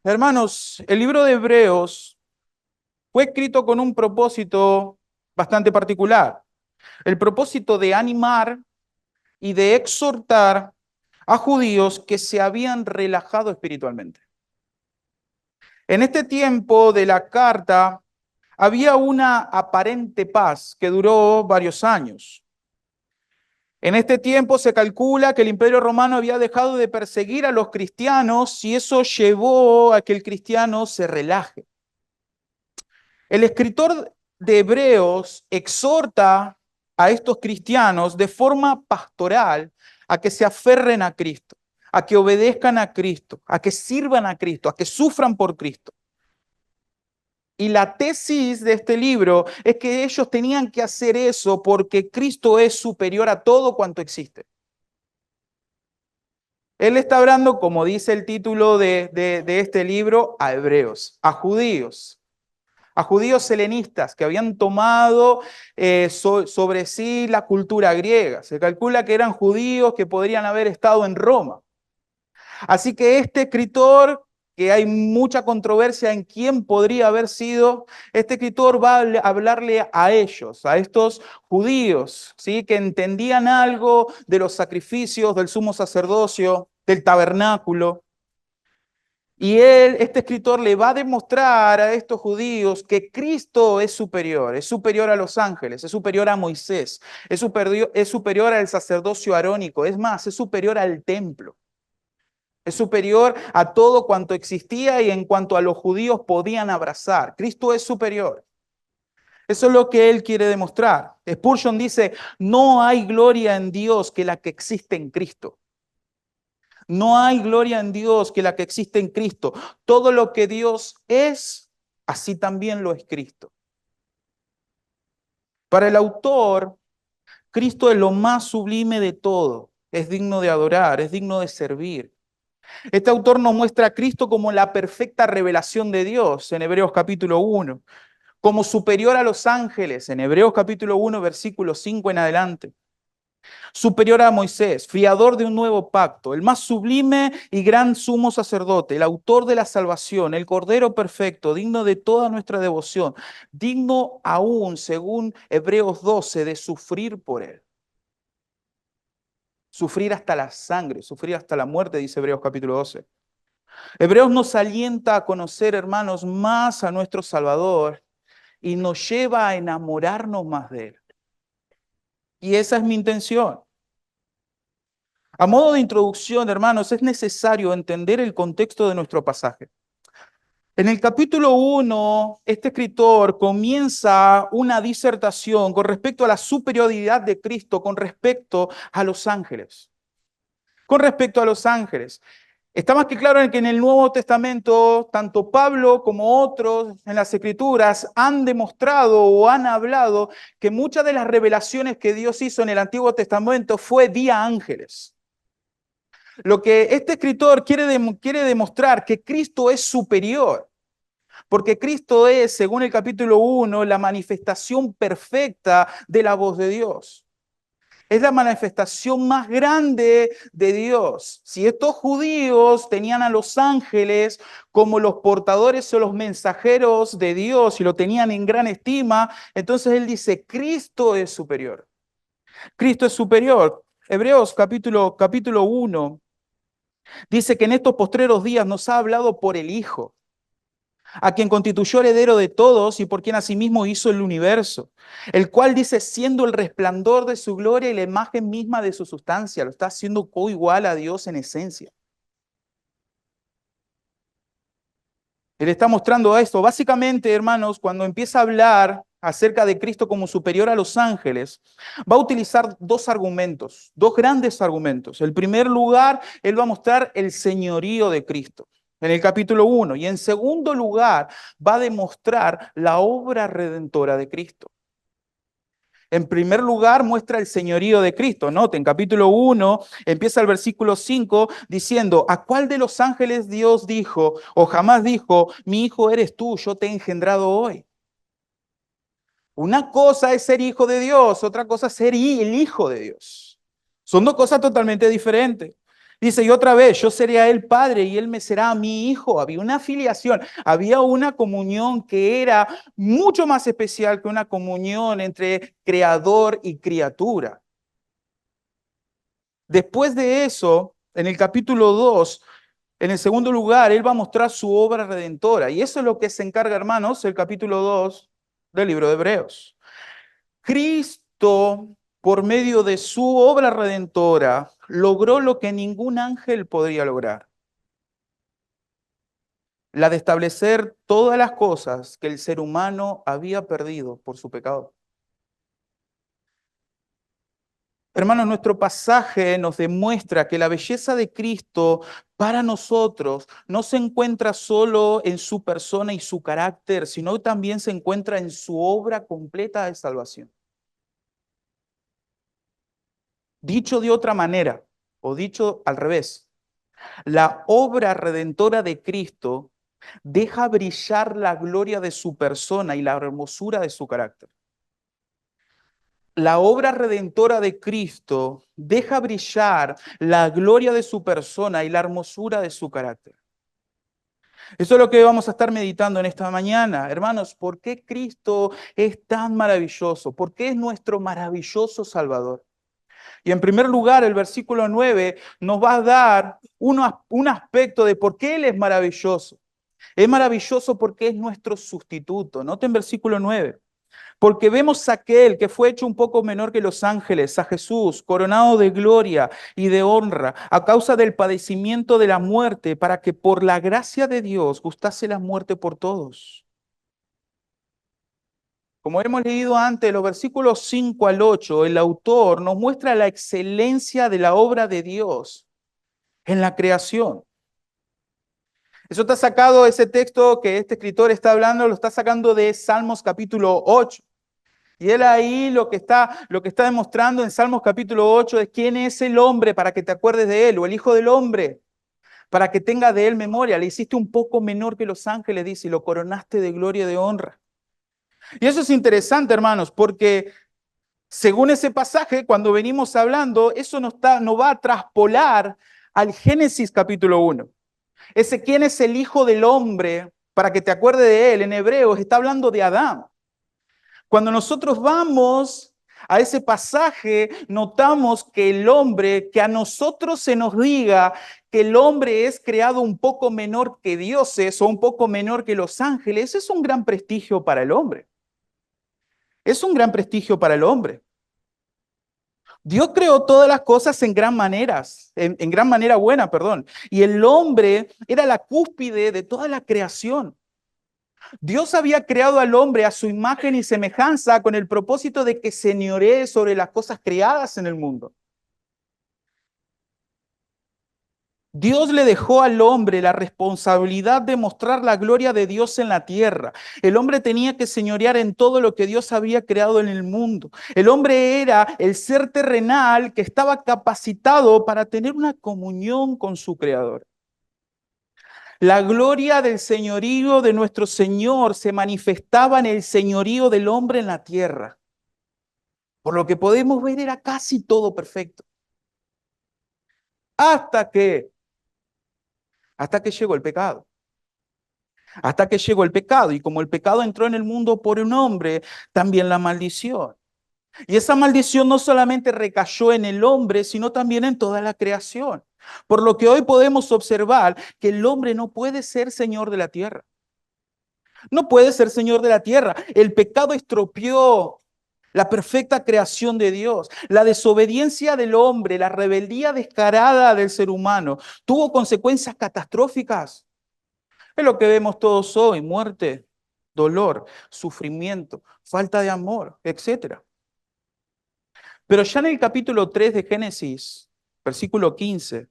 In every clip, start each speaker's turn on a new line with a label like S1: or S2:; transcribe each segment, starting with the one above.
S1: Hermanos, el libro de Hebreos fue escrito con un propósito bastante particular. El propósito de animar y de exhortar a judíos que se habían relajado espiritualmente. En este tiempo de la carta había una aparente paz que duró varios años. En este tiempo se calcula que el Imperio Romano había dejado de perseguir a los cristianos y eso llevó a que el cristiano se relaje. El escritor de Hebreos exhorta a estos cristianos de forma pastoral a que se aferren a Cristo, a que obedezcan a Cristo, a que sirvan a Cristo, a que sufran por Cristo. Y la tesis de este libro es que ellos tenían que hacer eso porque Cristo es superior a todo cuanto existe. Él está hablando, como dice el título de este libro, a hebreos, a judíos helenistas que habían tomado sobre sí la cultura griega. Se calcula que eran judíos que podrían haber estado en Roma. Así que este escritor, que hay mucha controversia en quién podría haber sido, este escritor va a hablarle a ellos, a estos judíos, ¿sí? Que entendían algo de los sacrificios del sumo sacerdocio, del tabernáculo. Y este escritor le va a demostrar a estos judíos que Cristo es superior a los ángeles, es superior a Moisés, es superior al sacerdocio arónico, es más, es superior al templo. Es superior a todo cuanto existía y en cuanto a los judíos podían abrazar. Cristo es superior. Eso es lo que él quiere demostrar. Spurgeon dice, no hay gloria en Dios que la que existe en Cristo. No hay gloria en Dios que la que existe en Cristo. Todo lo que Dios es, así también lo es Cristo. Para el autor, Cristo es lo más sublime de todo. Es digno de adorar, es digno de servir. Este autor nos muestra a Cristo como la perfecta revelación de Dios en Hebreos capítulo 1, como superior a los ángeles en Hebreos capítulo 1, versículo 5 en adelante, superior a Moisés, fiador de un nuevo pacto, el más sublime y gran sumo sacerdote, el autor de la salvación, el Cordero perfecto, digno de toda nuestra devoción, digno aún, según Hebreos 12, de sufrir por él. Sufrir hasta la sangre, sufrir hasta la muerte, dice Hebreos capítulo 12. Hebreos nos alienta a conocer, hermanos, más a nuestro Salvador y nos lleva a enamorarnos más de Él. Y esa es mi intención. A modo de introducción, hermanos, es necesario entender el contexto de nuestro pasaje. En el capítulo 1, este escritor comienza una disertación con respecto a la superioridad de Cristo, con respecto a los ángeles. Con respecto a los ángeles. Está más que claro en que en el Nuevo Testamento, tanto Pablo como otros en las Escrituras han demostrado o han hablado que muchas de las revelaciones que Dios hizo en el Antiguo Testamento fue vía ángeles. Lo que este escritor quiere demostrar que Cristo es superior, porque Cristo es, según el capítulo 1, la manifestación perfecta de la voz de Dios. Es la manifestación más grande de Dios. Si estos judíos tenían a los ángeles como los portadores o los mensajeros de Dios y lo tenían en gran estima, entonces él dice, Cristo es superior. Cristo es superior. Hebreos capítulo 1 dice que en estos postreros días nos ha hablado por el Hijo, a quien constituyó heredero de todos y por quien asimismo hizo el universo, el cual dice, siendo el resplandor de su gloria y la imagen misma de su sustancia, lo está haciendo coigual a Dios en esencia. Él está mostrando esto. Básicamente, hermanos, cuando empieza a hablar acerca de Cristo como superior a los ángeles, va a utilizar dos argumentos, dos grandes argumentos. En primer lugar, él va a mostrar el señorío de Cristo en el capítulo 1. Y en segundo lugar, va a demostrar la obra redentora de Cristo. En primer lugar, muestra el señorío de Cristo. Noten, capítulo 1, empieza el versículo 5 diciendo, ¿a cuál de los ángeles Dios dijo o jamás dijo, mi hijo eres tú, yo te he engendrado hoy? Una cosa es ser hijo de Dios, otra cosa es ser el hijo de Dios. Son dos cosas totalmente diferentes. Dice, y otra vez, yo seré a él padre y él me será a mi hijo. Había una afiliación, había una comunión que era mucho más especial que una comunión entre creador y criatura. Después de eso, en el capítulo 2, en el segundo lugar, él va a mostrar su obra redentora. Y eso es lo que se encarga, hermanos, el capítulo 2 del libro de Hebreos. Cristo, por medio de su obra redentora, logró lo que ningún ángel podría lograr. La de establecer todas las cosas que el ser humano había perdido por su pecado. Hermanos, nuestro pasaje nos demuestra que la belleza de Cristo para nosotros no se encuentra solo en su persona y su carácter, sino también se encuentra en su obra completa de salvación. Dicho de otra manera, o dicho al revés, la obra redentora de Cristo deja brillar la gloria de su persona y la hermosura de su carácter. La obra redentora de Cristo deja brillar la gloria de su persona y la hermosura de su carácter. Eso es lo que vamos a estar meditando en esta mañana. Hermanos, ¿por qué Cristo es tan maravilloso? ¿Por qué es nuestro maravilloso Salvador? Y en primer lugar, el versículo 9 nos va a dar un aspecto de por qué Él es maravilloso. Es maravilloso porque es nuestro sustituto. Noten versículo 9. Porque vemos a aquel que fue hecho un poco menor que los ángeles, a Jesús, coronado de gloria y de honra, a causa del padecimiento de la muerte, para que por la gracia de Dios gustase la muerte por todos. Como hemos leído antes, los versículos 5 al 8, el autor nos muestra la excelencia de la obra de Dios en la creación. Eso está sacado, ese texto que este escritor está hablando, lo está sacando de Salmos capítulo 8. Y él ahí lo que está demostrando en Salmos capítulo 8 es quién es el hombre para que te acuerdes de él, o el hijo del hombre para que tenga de él memoria. Le hiciste un poco menor que los ángeles, dice, y lo coronaste de gloria y de honra. Y eso es interesante, hermanos, porque según ese pasaje, cuando venimos hablando, eso nos va a traspolar al Génesis capítulo 1. Ese quién es el hijo del hombre, para que te acuerdes de él, en Hebreos está hablando de Adán. Cuando nosotros vamos a ese pasaje, notamos que el hombre, que a nosotros se nos diga que el hombre es creado un poco menor que dioses o un poco menor que los ángeles, es un gran prestigio para el hombre. Es un gran prestigio para el hombre. Dios creó todas las cosas en gran maneras, en gran manera buena, perdón. Y el hombre era la cúspide de toda la creación. Dios había creado al hombre a su imagen y semejanza con el propósito de que señoree sobre las cosas creadas en el mundo. Dios le dejó al hombre la responsabilidad de mostrar la gloria de Dios en la tierra. El hombre tenía que señorear en todo lo que Dios había creado en el mundo. El hombre era el ser terrenal que estaba capacitado para tener una comunión con su Creador. La gloria del señorío de nuestro Señor se manifestaba en el señorío del hombre en la tierra. Por lo que podemos ver era casi todo perfecto. Hasta que, hasta que llegó el pecado. Hasta que llegó el pecado. Y como el pecado entró en el mundo por un hombre, también la maldición. Y esa maldición no solamente recayó en el hombre, sino también en toda la creación. Por lo que hoy podemos observar que el hombre no puede ser señor de la tierra. No puede ser señor de la tierra. El pecado estropeó la perfecta creación de Dios. La desobediencia del hombre, la rebeldía descarada del ser humano, tuvo consecuencias catastróficas. Es lo que vemos todos hoy: muerte, dolor, sufrimiento, falta de amor, etcétera. Pero ya en el capítulo 3 de Génesis, versículo 15,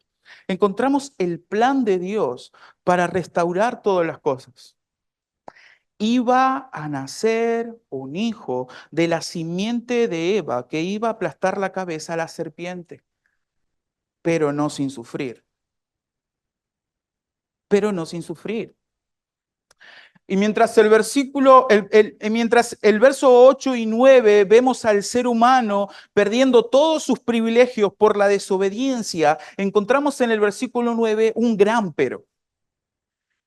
S1: encontramos el plan de Dios para restaurar todas las cosas. Iba a nacer un hijo de la simiente de Eva que iba a aplastar la cabeza a la serpiente, pero no sin sufrir. Pero no sin sufrir. Y mientras mientras el verso 8 y 9 vemos al ser humano perdiendo todos sus privilegios por la desobediencia, encontramos en el versículo 9 un gran pero.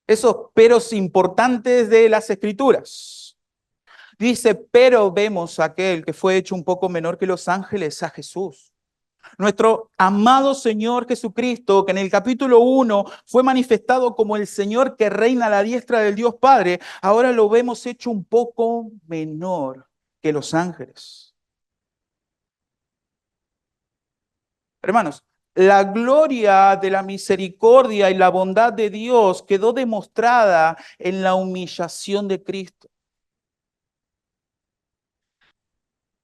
S1: Esos peros importantes de las Escrituras. Dice, pero vemos a aquel que fue hecho un poco menor que los ángeles, a Jesús. Nuestro amado Señor Jesucristo, que en el capítulo 1 fue manifestado como el Señor que reina a la diestra del Dios Padre, ahora lo vemos hecho un poco menor que los ángeles. Hermanos, la gloria de la misericordia y la bondad de Dios quedó demostrada en la humillación de Cristo.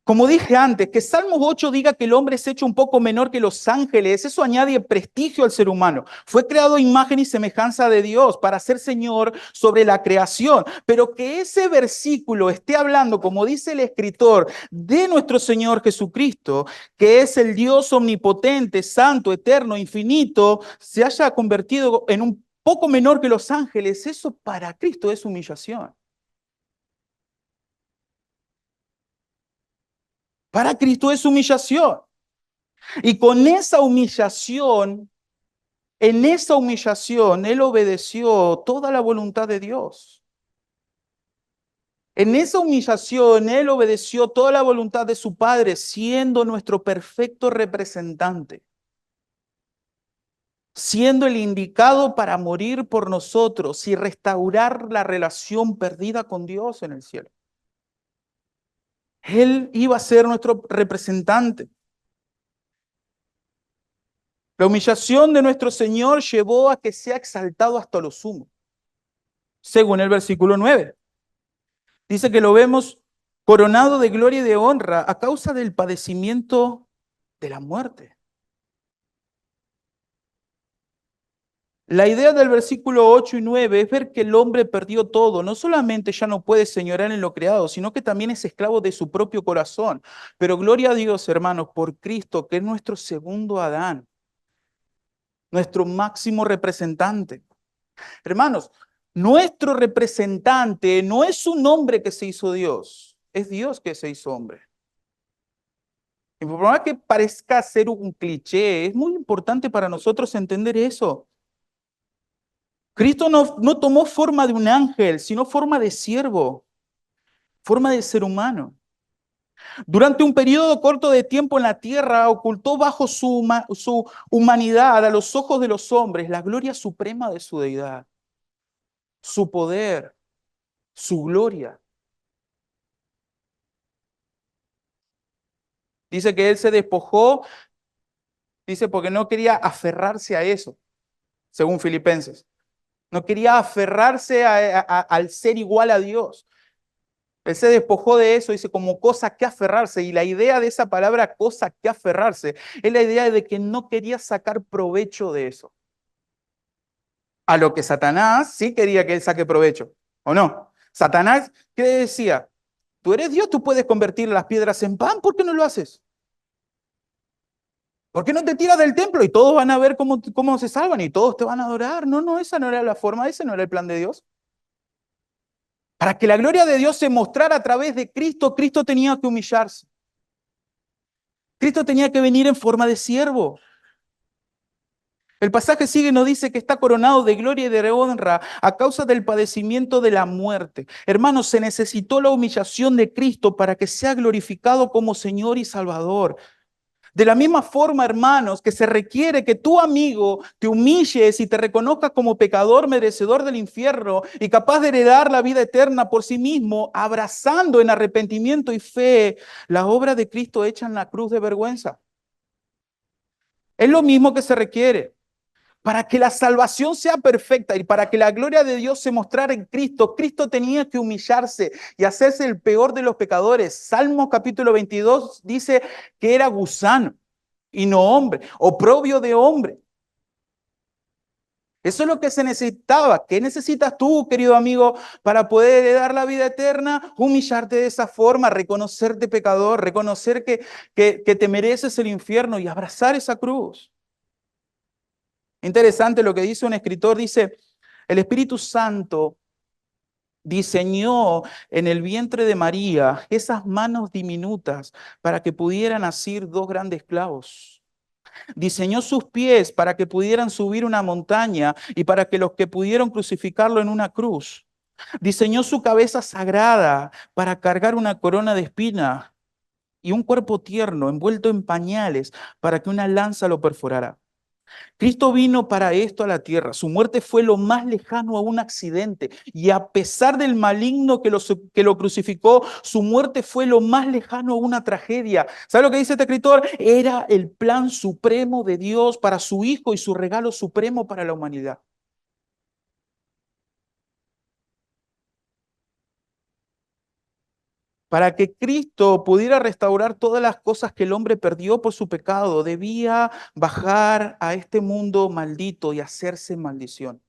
S1: Como dije antes, que Salmos 8 diga que el hombre es hecho un poco menor que los ángeles, eso añade prestigio al ser humano. Fue creado a imagen y semejanza de Dios para ser Señor sobre la creación. Pero que ese versículo esté hablando, como dice el escritor, de nuestro Señor Jesucristo, que es el Dios omnipotente, santo, eterno, infinito, se haya convertido en un poco menor que los ángeles, eso para Cristo es humillación. Para Cristo es humillación. Y con esa humillación, en esa humillación, Él obedeció toda la voluntad de Dios. En esa humillación, Él obedeció toda la voluntad de su Padre, siendo nuestro perfecto representante, siendo el indicado para morir por nosotros y restaurar la relación perdida con Dios en el cielo. Él iba a ser nuestro representante. La humillación de nuestro Señor llevó a que sea exaltado hasta lo sumo, según el versículo 9. Dice que lo vemos coronado de gloria y de honra a causa del padecimiento de la muerte. La idea del versículo 8 y 9 es ver que el hombre perdió todo. No solamente ya no puede señorear en lo creado, sino que también es esclavo de su propio corazón. Pero gloria a Dios, hermanos, por Cristo, que es nuestro segundo Adán, nuestro máximo representante. Hermanos, nuestro representante no es un hombre que se hizo Dios, es Dios que se hizo hombre. Y por más que parezca ser un cliché, es muy importante para nosotros entender eso. Cristo no tomó forma de un ángel, sino forma de siervo, forma de ser humano. Durante un periodo corto de tiempo en la tierra, ocultó bajo su humanidad a los ojos de los hombres la gloria suprema de su deidad, su poder, su gloria. Dice que él se despojó, dice, porque no quería aferrarse a eso, según Filipenses. No quería aferrarse al ser igual a Dios. Él se despojó de eso, dice, como cosa que aferrarse. Y la idea de esa palabra, cosa que aferrarse, es la idea de que no quería sacar provecho de eso. A lo que Satanás sí quería que él saque provecho, ¿o no? Satanás, ¿qué decía? Tú eres Dios, tú puedes convertir las piedras en pan, ¿por qué no lo haces? ¿Por qué no te tiras del templo y todos van a ver cómo se salvan y todos te van a adorar? No, esa no era la forma, ese no era el plan de Dios. Para que la gloria de Dios se mostrara a través de Cristo, Cristo tenía que humillarse. Cristo tenía que venir en forma de siervo. El pasaje sigue y nos dice que está coronado de gloria y de honra a causa del padecimiento de la muerte. Hermanos, se necesitó la humillación de Cristo para que sea glorificado como Señor y Salvador. De la misma forma, hermanos, que se requiere que tu amigo te humilles y te reconozcas como pecador merecedor del infierno y capaz de heredar la vida eterna por sí mismo, abrazando en arrepentimiento y fe la obra de Cristo hecha en la cruz de vergüenza. Es lo mismo que se requiere. Para que la salvación sea perfecta y para que la gloria de Dios se mostrara en Cristo, Cristo tenía que humillarse y hacerse el peor de los pecadores. Salmo capítulo 22 dice que era gusano y no hombre, oprobio de hombre. Eso es lo que se necesitaba. ¿Qué necesitas tú, querido amigo, para poder heredar la vida eterna? Humillarte de esa forma, reconocerte pecador, reconocer que te mereces el infierno y abrazar esa cruz. Interesante lo que dice un escritor, dice, el Espíritu Santo Diseñó en el vientre de María esas manos diminutas para que pudieran asir dos grandes clavos. Diseñó sus pies para que pudieran subir una montaña y para que los que pudieron crucificarlo en una cruz. Diseñó su cabeza sagrada para cargar una corona de espinas y un cuerpo tierno envuelto en pañales para que una lanza lo perforara. Cristo vino para esto a la tierra. Su muerte fue lo más lejano a un accidente. Y a pesar del maligno que lo crucificó, su muerte fue lo más lejano a una tragedia. ¿Sabe lo que dice este escritor? Era el plan supremo de Dios para su Hijo y su regalo supremo para la humanidad. Para que Cristo pudiera restaurar todas las cosas que el hombre perdió por su pecado, debía bajar a este mundo maldito y hacerse maldición.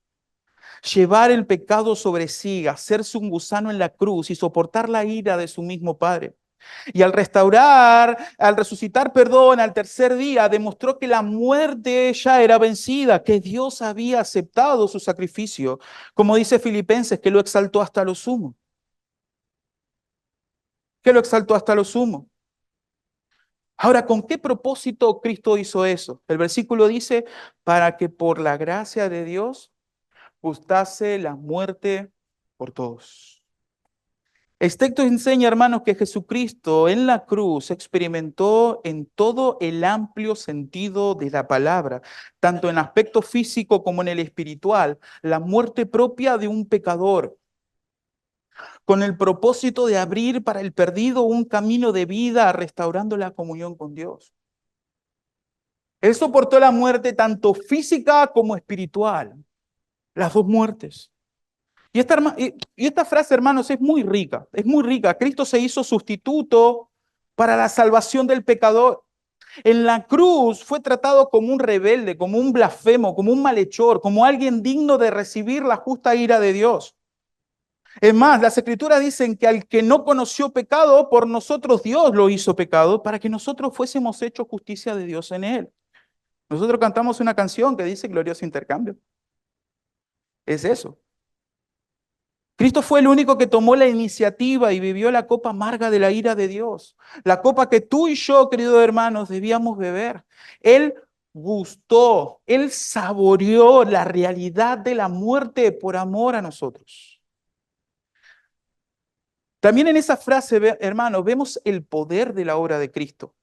S1: Llevar el pecado sobre sí, hacerse un gusano en la cruz y soportar la ira de su mismo Padre. Y al restaurar, al resucitar, perdón, al tercer día, demostró que la muerte ya era vencida, que Dios había aceptado su sacrificio, como dice Filipenses, que lo exaltó hasta lo sumo, que lo exaltó hasta lo sumo. Ahora, ¿con qué propósito Cristo hizo eso? El versículo dice, para que por la gracia de Dios gustase la muerte por todos. Este texto enseña, hermanos, que Jesucristo en la cruz experimentó en todo el amplio sentido de la palabra, tanto en aspecto físico como en el espiritual, la muerte propia de un pecador, con el propósito de abrir para el perdido un camino de vida, restaurando la comunión con Dios. Él soportó la muerte tanto física como espiritual, las dos muertes. Y esta frase, hermanos, es muy rica, es muy rica. Cristo se hizo sustituto para la salvación del pecador. En la cruz fue tratado como un rebelde, como un blasfemo, como un malhechor, como alguien digno de recibir la justa ira de Dios. Es más, las escrituras dicen que al que no conoció pecado, por nosotros Dios lo hizo pecado para que nosotros fuésemos hechos justicia de Dios en él. Nosotros cantamos una canción que dice glorioso intercambio. Es eso. Cristo fue el único que tomó la iniciativa y vivió la copa amarga de la ira de Dios. La copa que tú y yo, queridos hermanos, debíamos beber. Él gustó, él saboreó la realidad de la muerte por amor a nosotros. También en esa frase, hermanos, vemos el poder de la obra de Cristo,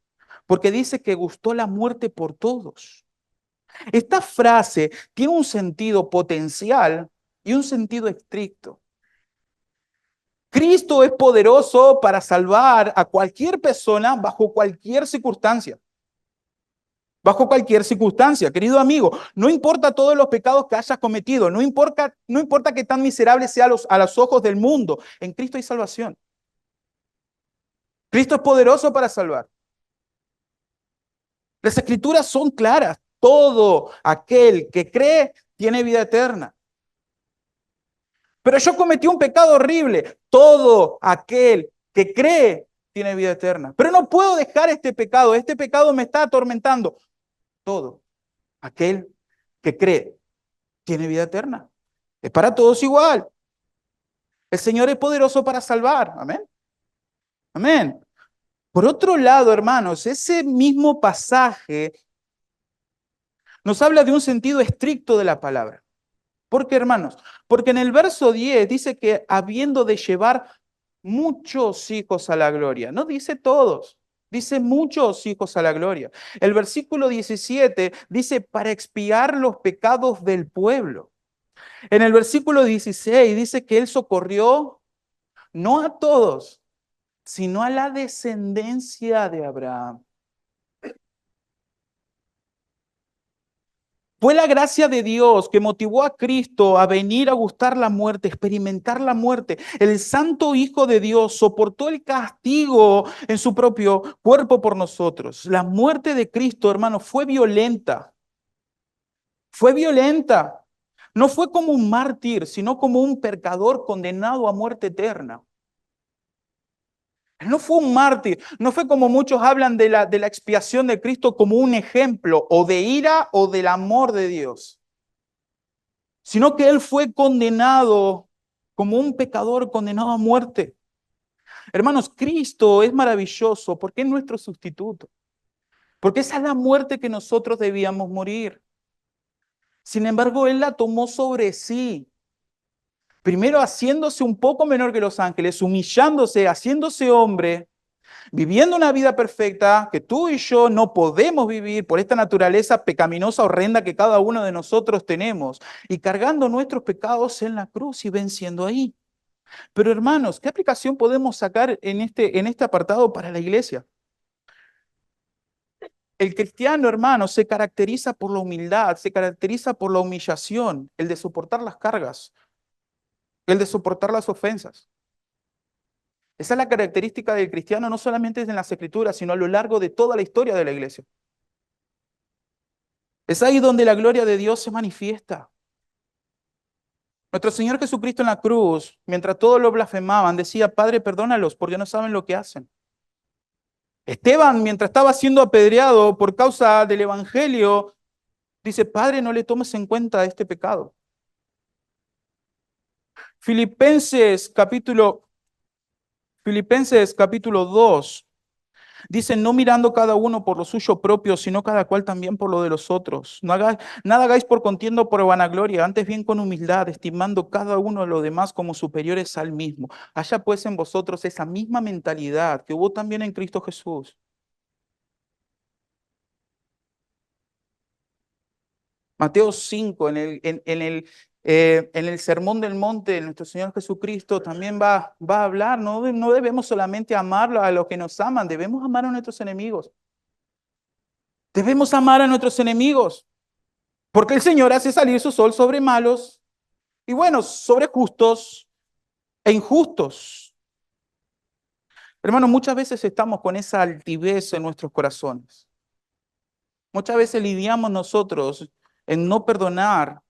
S1: porque dice que gustó la muerte por todos. Esta frase tiene un sentido potencial y un sentido estricto. Cristo es poderoso para salvar a cualquier persona bajo cualquier circunstancia. Bajo cualquier circunstancia, querido amigo, no importa todos los pecados que hayas cometido, no importa qué tan miserable sea a los ojos del mundo, en Cristo hay salvación. Cristo es poderoso para salvar. Las escrituras son claras. Todo aquel que cree tiene vida eterna. Pero yo cometí un pecado horrible. Todo aquel que cree tiene vida eterna. Pero no puedo dejar este pecado. Este pecado me está atormentando. Todo aquel que cree tiene vida eterna. Es para todos igual. El Señor es poderoso para salvar. Amén. Amén. Por otro lado, hermanos, ese mismo pasaje nos habla de un sentido estricto de la palabra. ¿Por qué, hermanos? Porque en el verso 10 dice que habiendo de llevar muchos hijos a la gloria. No dice todos, dice muchos hijos a la gloria. El versículo 17 dice para expiar los pecados del pueblo. En el versículo 16 dice que él socorrió no a todos, sino a la descendencia de Abraham. Fue la gracia de Dios que motivó a Cristo a venir a gustar la muerte, experimentar la muerte. El Santo Hijo de Dios soportó el castigo en su propio cuerpo por nosotros. La muerte de Cristo, hermano, fue violenta. Fue violenta. No fue como un mártir, sino como un pecador condenado a muerte eterna. Él no fue un mártir, no fue como muchos hablan de la expiación de Cristo como un ejemplo o de ira o del amor de Dios, sino que Él fue condenado como un pecador condenado a muerte. Hermanos, Cristo es maravilloso porque es nuestro sustituto. Porque esa es la muerte que nosotros debíamos morir. Sin embargo, Él la tomó sobre sí. Primero haciéndose un poco menor que los ángeles, humillándose, haciéndose hombre, viviendo una vida perfecta que tú y yo no podemos vivir por esta naturaleza pecaminosa, horrenda que cada uno de nosotros tenemos, y cargando nuestros pecados en la cruz y venciendo ahí. Pero hermanos, ¿qué aplicación podemos sacar en este apartado para la iglesia? El cristiano, hermano, se caracteriza por la humildad, se caracteriza por la humillación, el de soportar las cargas, el de soportar las ofensas. Esa es la característica del cristiano, no solamente en las Escrituras, sino a lo largo de toda la historia de la iglesia. Es ahí donde la gloria de Dios se manifiesta. Nuestro Señor Jesucristo en la cruz, mientras todos lo blasfemaban, decía, Padre, perdónalos porque no saben lo que hacen. Esteban, mientras estaba siendo apedreado por causa del Evangelio, dice, Padre, no le tomes en cuenta este pecado. Filipenses capítulo 2 dice, no mirando cada uno por lo suyo propio, sino cada cual también por lo de los otros. Nada hagáis por contienda o por vanagloria, antes bien con humildad, estimando cada uno de los demás como superiores al mismo. Haya pues en vosotros esa misma mentalidad que hubo también en Cristo Jesús. Mateo 5, en el Sermón del Monte, nuestro Señor Jesucristo también va a hablar, no debemos solamente amar a los que nos aman, debemos amar a nuestros enemigos. Debemos amar a nuestros enemigos, porque el Señor hace salir su sol sobre malos y buenos, sobre justos e injustos. Hermanos, muchas veces estamos con esa altivez en nuestros corazones. Muchas veces lidiamos nosotros en no perdonar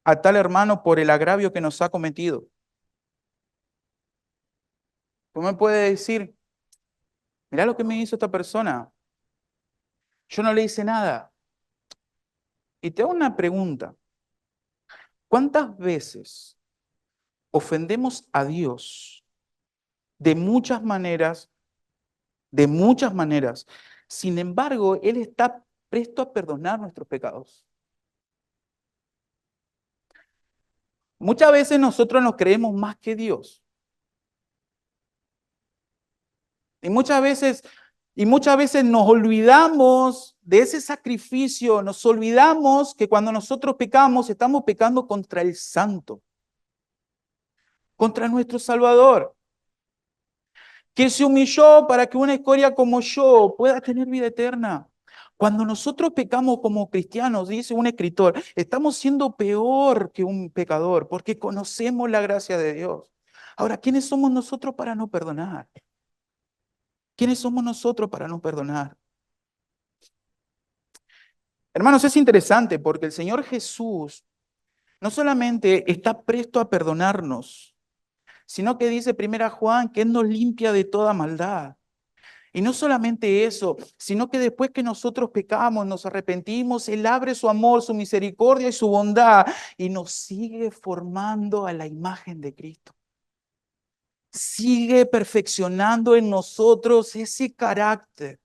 S1: a tal hermano por el agravio que nos ha cometido. Tú me puedes decir, mira lo que me hizo esta persona. Yo no le hice nada. Y te hago una pregunta. ¿Cuántas veces ofendemos a Dios de muchas maneras, de muchas maneras? Sin embargo, Él está presto a perdonar nuestros pecados. Muchas veces nosotros nos creemos más que Dios. Y muchas veces nos olvidamos de ese sacrificio, nos olvidamos que cuando nosotros pecamos, estamos pecando contra el Santo, contra nuestro Salvador, que se humilló para que una escoria como yo pueda tener vida eterna. Cuando nosotros pecamos como cristianos, dice un escritor, estamos siendo peor que un pecador porque conocemos la gracia de Dios. Ahora, ¿quiénes somos nosotros para no perdonar? ¿Quiénes somos nosotros para no perdonar? Hermanos, es interesante porque el Señor Jesús no solamente está presto a perdonarnos, sino que dice 1 Juan que Él nos limpia de toda maldad. Y no solamente eso, sino que después que nosotros pecamos, nos arrepentimos, Él abre su amor, su misericordia y su bondad y nos sigue formando a la imagen de Cristo. Sigue perfeccionando en nosotros ese carácter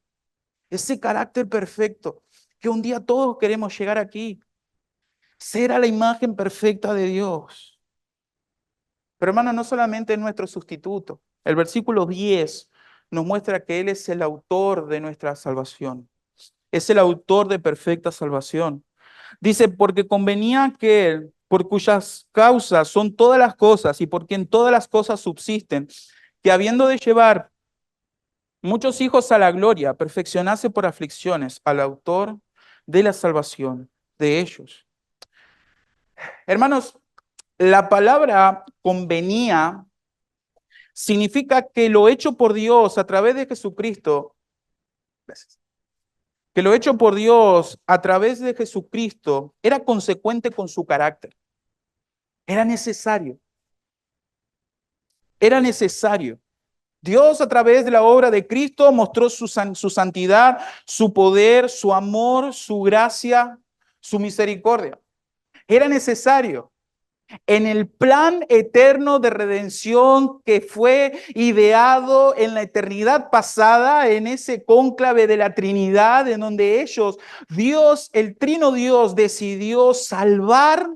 S1: perfecto, que un día todos queremos llegar aquí, ser a la imagen perfecta de Dios. Pero hermano, no solamente es nuestro sustituto. El versículo 10 nos muestra que Él es el autor de nuestra salvación. Es el autor de perfecta salvación. Dice, porque convenía aquel por cuyas causas son todas las cosas y por quien todas las cosas subsisten, que habiendo de llevar muchos hijos a la gloria, perfeccionase por aflicciones al autor de la salvación de ellos. Hermanos, la palabra convenía significa que lo hecho por Dios a través de Jesucristo, que lo hecho por Dios a través de Jesucristo era consecuente con su carácter. Era necesario. Era necesario. Dios a través de la obra de Cristo mostró su santidad, su poder, su amor, su gracia, su misericordia. Era necesario. En el plan eterno de redención que fue ideado en la eternidad pasada, en ese cónclave de la Trinidad, en donde Dios, el Trino Dios, decidió salvar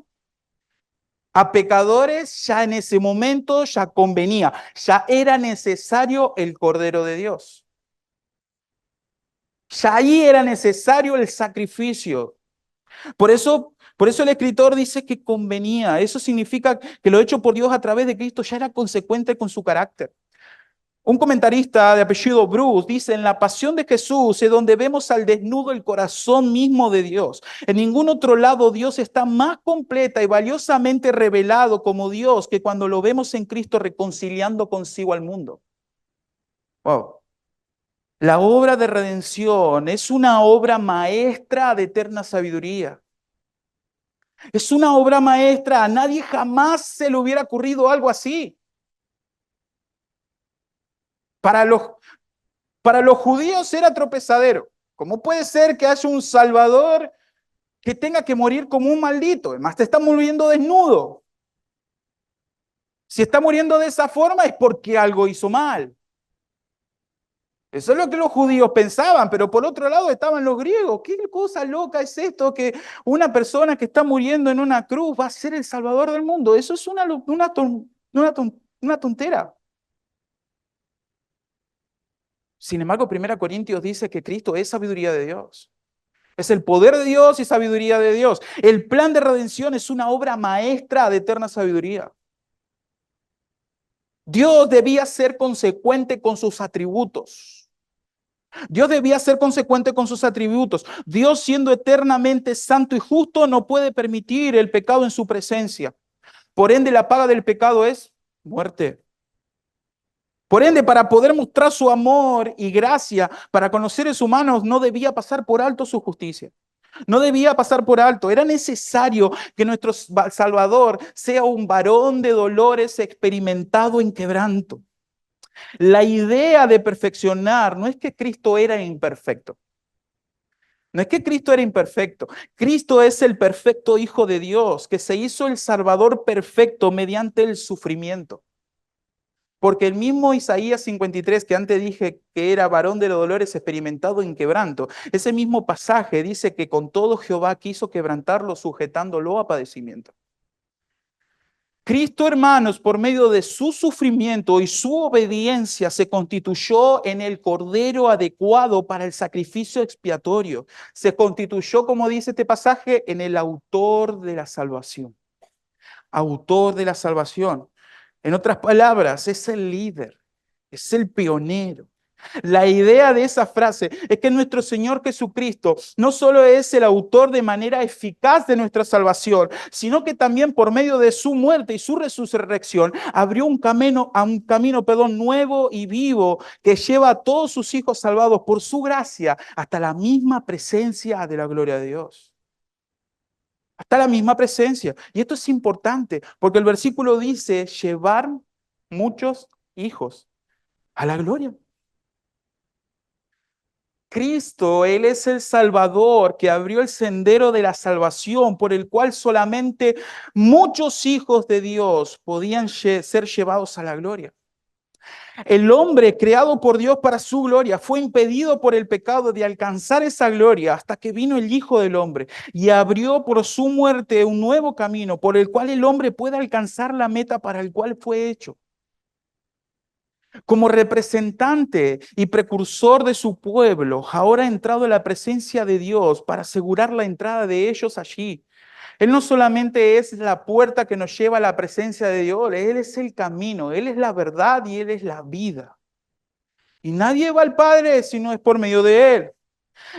S1: a pecadores, ya en ese momento ya convenía, ya era necesario el Cordero de Dios. Ya ahí era necesario el sacrificio. Por eso el escritor dice que convenía. Eso significa que lo hecho por Dios a través de Cristo ya era consecuente con su carácter. Un comentarista de apellido Bruce dice, en la pasión de Jesús es donde vemos al desnudo el corazón mismo de Dios. En ningún otro lado Dios está más completa y valiosamente revelado como Dios que cuando lo vemos en Cristo reconciliando consigo al mundo. Wow. La obra de redención es una obra maestra de eterna sabiduría. Es una obra maestra. A nadie jamás se le hubiera ocurrido algo así. Para los, para los judíos era tropezadero. ¿Cómo puede ser que haya un Salvador que tenga que morir como un maldito? Además, te está muriendo desnudo. Si está muriendo de esa forma es porque algo hizo mal. Eso es lo que los judíos pensaban, pero por otro lado estaban los griegos. ¿Qué cosa loca es esto que una persona que está muriendo en una cruz va a ser el salvador del mundo? Eso es una tontera. Sin embargo, 1 Corintios dice que Cristo es sabiduría de Dios. Es el poder de Dios y sabiduría de Dios. El plan de redención es una obra maestra de eterna sabiduría. Dios debía ser consecuente con sus atributos. Dios debía ser consecuente con sus atributos. Dios, siendo eternamente santo y justo, no puede permitir el pecado en su presencia. Por ende, la paga del pecado es muerte. Por ende, para poder mostrar su amor y gracia para con los seres humanos, no debía pasar por alto su justicia. No debía pasar por alto. Era necesario que nuestro Salvador sea un varón de dolores experimentado en quebranto. La idea de perfeccionar no es que Cristo era imperfecto. No es que Cristo era imperfecto. Cristo es el perfecto Hijo de Dios, que se hizo el Salvador perfecto mediante el sufrimiento. Porque el mismo Isaías 53, que antes dije que era varón de los dolores experimentado en quebranto, ese mismo pasaje dice que con todo Jehová quiso quebrantarlo, sujetándolo a padecimiento. Cristo, hermanos, por medio de su sufrimiento y su obediencia, se constituyó en el cordero adecuado para el sacrificio expiatorio. Se constituyó, como dice este pasaje, en el autor de la salvación. Autor de la salvación. En otras palabras, es el líder, es el pionero. La idea de esa frase es que nuestro Señor Jesucristo no solo es el autor de manera eficaz de nuestra salvación, sino que también por medio de su muerte y su resurrección abrió un camino, nuevo y vivo que lleva a todos sus hijos salvados por su gracia hasta la misma presencia de la gloria de Dios. Hasta la misma presencia. Y esto es importante porque el versículo dice llevar muchos hijos a la gloria. Cristo, Él es el Salvador que abrió el sendero de la salvación por el cual solamente muchos hijos de Dios podían ser llevados a la gloria. El hombre creado por Dios para su gloria fue impedido por el pecado de alcanzar esa gloria hasta que vino el Hijo del Hombre y abrió por su muerte un nuevo camino por el cual el hombre puede alcanzar la meta para el cual fue hecho. Como representante y precursor de su pueblo, ahora ha entrado en la presencia de Dios para asegurar la entrada de ellos allí. Él no solamente es la puerta que nos lleva a la presencia de Dios, Él es el camino, Él es la verdad y Él es la vida. Y nadie va al Padre si no es por medio de Él.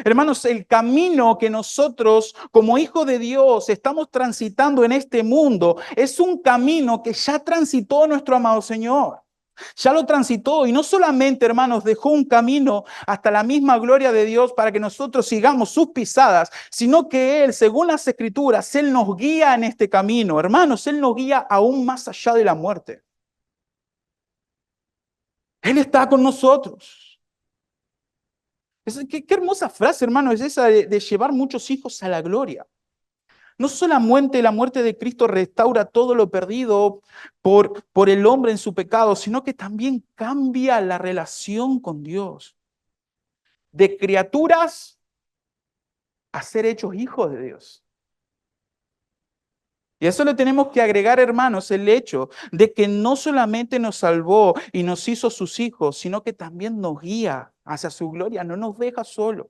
S1: Hermanos, el camino que nosotros como hijos de Dios estamos transitando en este mundo es un camino que ya transitó nuestro amado Señor. Ya lo transitó y no solamente, hermanos, dejó un camino hasta la misma gloria de Dios para que nosotros sigamos sus pisadas, sino que Él, según las Escrituras, Él nos guía en este camino. Hermanos, Él nos guía aún más allá de la muerte. Él está con nosotros. Qué hermosa frase, hermano, es esa de llevar muchos hijos a la gloria. No solamente la muerte de Cristo restaura todo lo perdido por el hombre en su pecado, sino que también cambia la relación con Dios. De criaturas a ser hechos hijos de Dios. Y a eso le tenemos que agregar, hermanos, el hecho de que no solamente nos salvó y nos hizo sus hijos, sino que también nos guía hacia su gloria, no nos deja solos.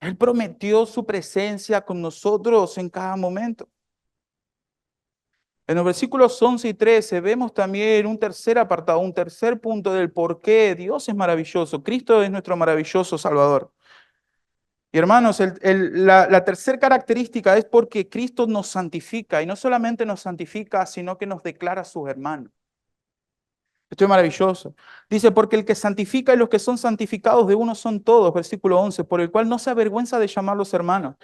S1: Él prometió su presencia con nosotros en cada momento. En los versículos 11 y 13 vemos también un tercer apartado, un tercer punto del por qué Dios es maravilloso. Cristo es nuestro maravilloso Salvador. Y hermanos, la tercera característica es porque Cristo nos santifica, y no solamente nos santifica, sino que nos declara sus hermanos. Esto es maravilloso. Dice, porque el que santifica y los que son santificados de uno son todos, versículo 11, por el cual no se avergüenza de llamarlos hermanos,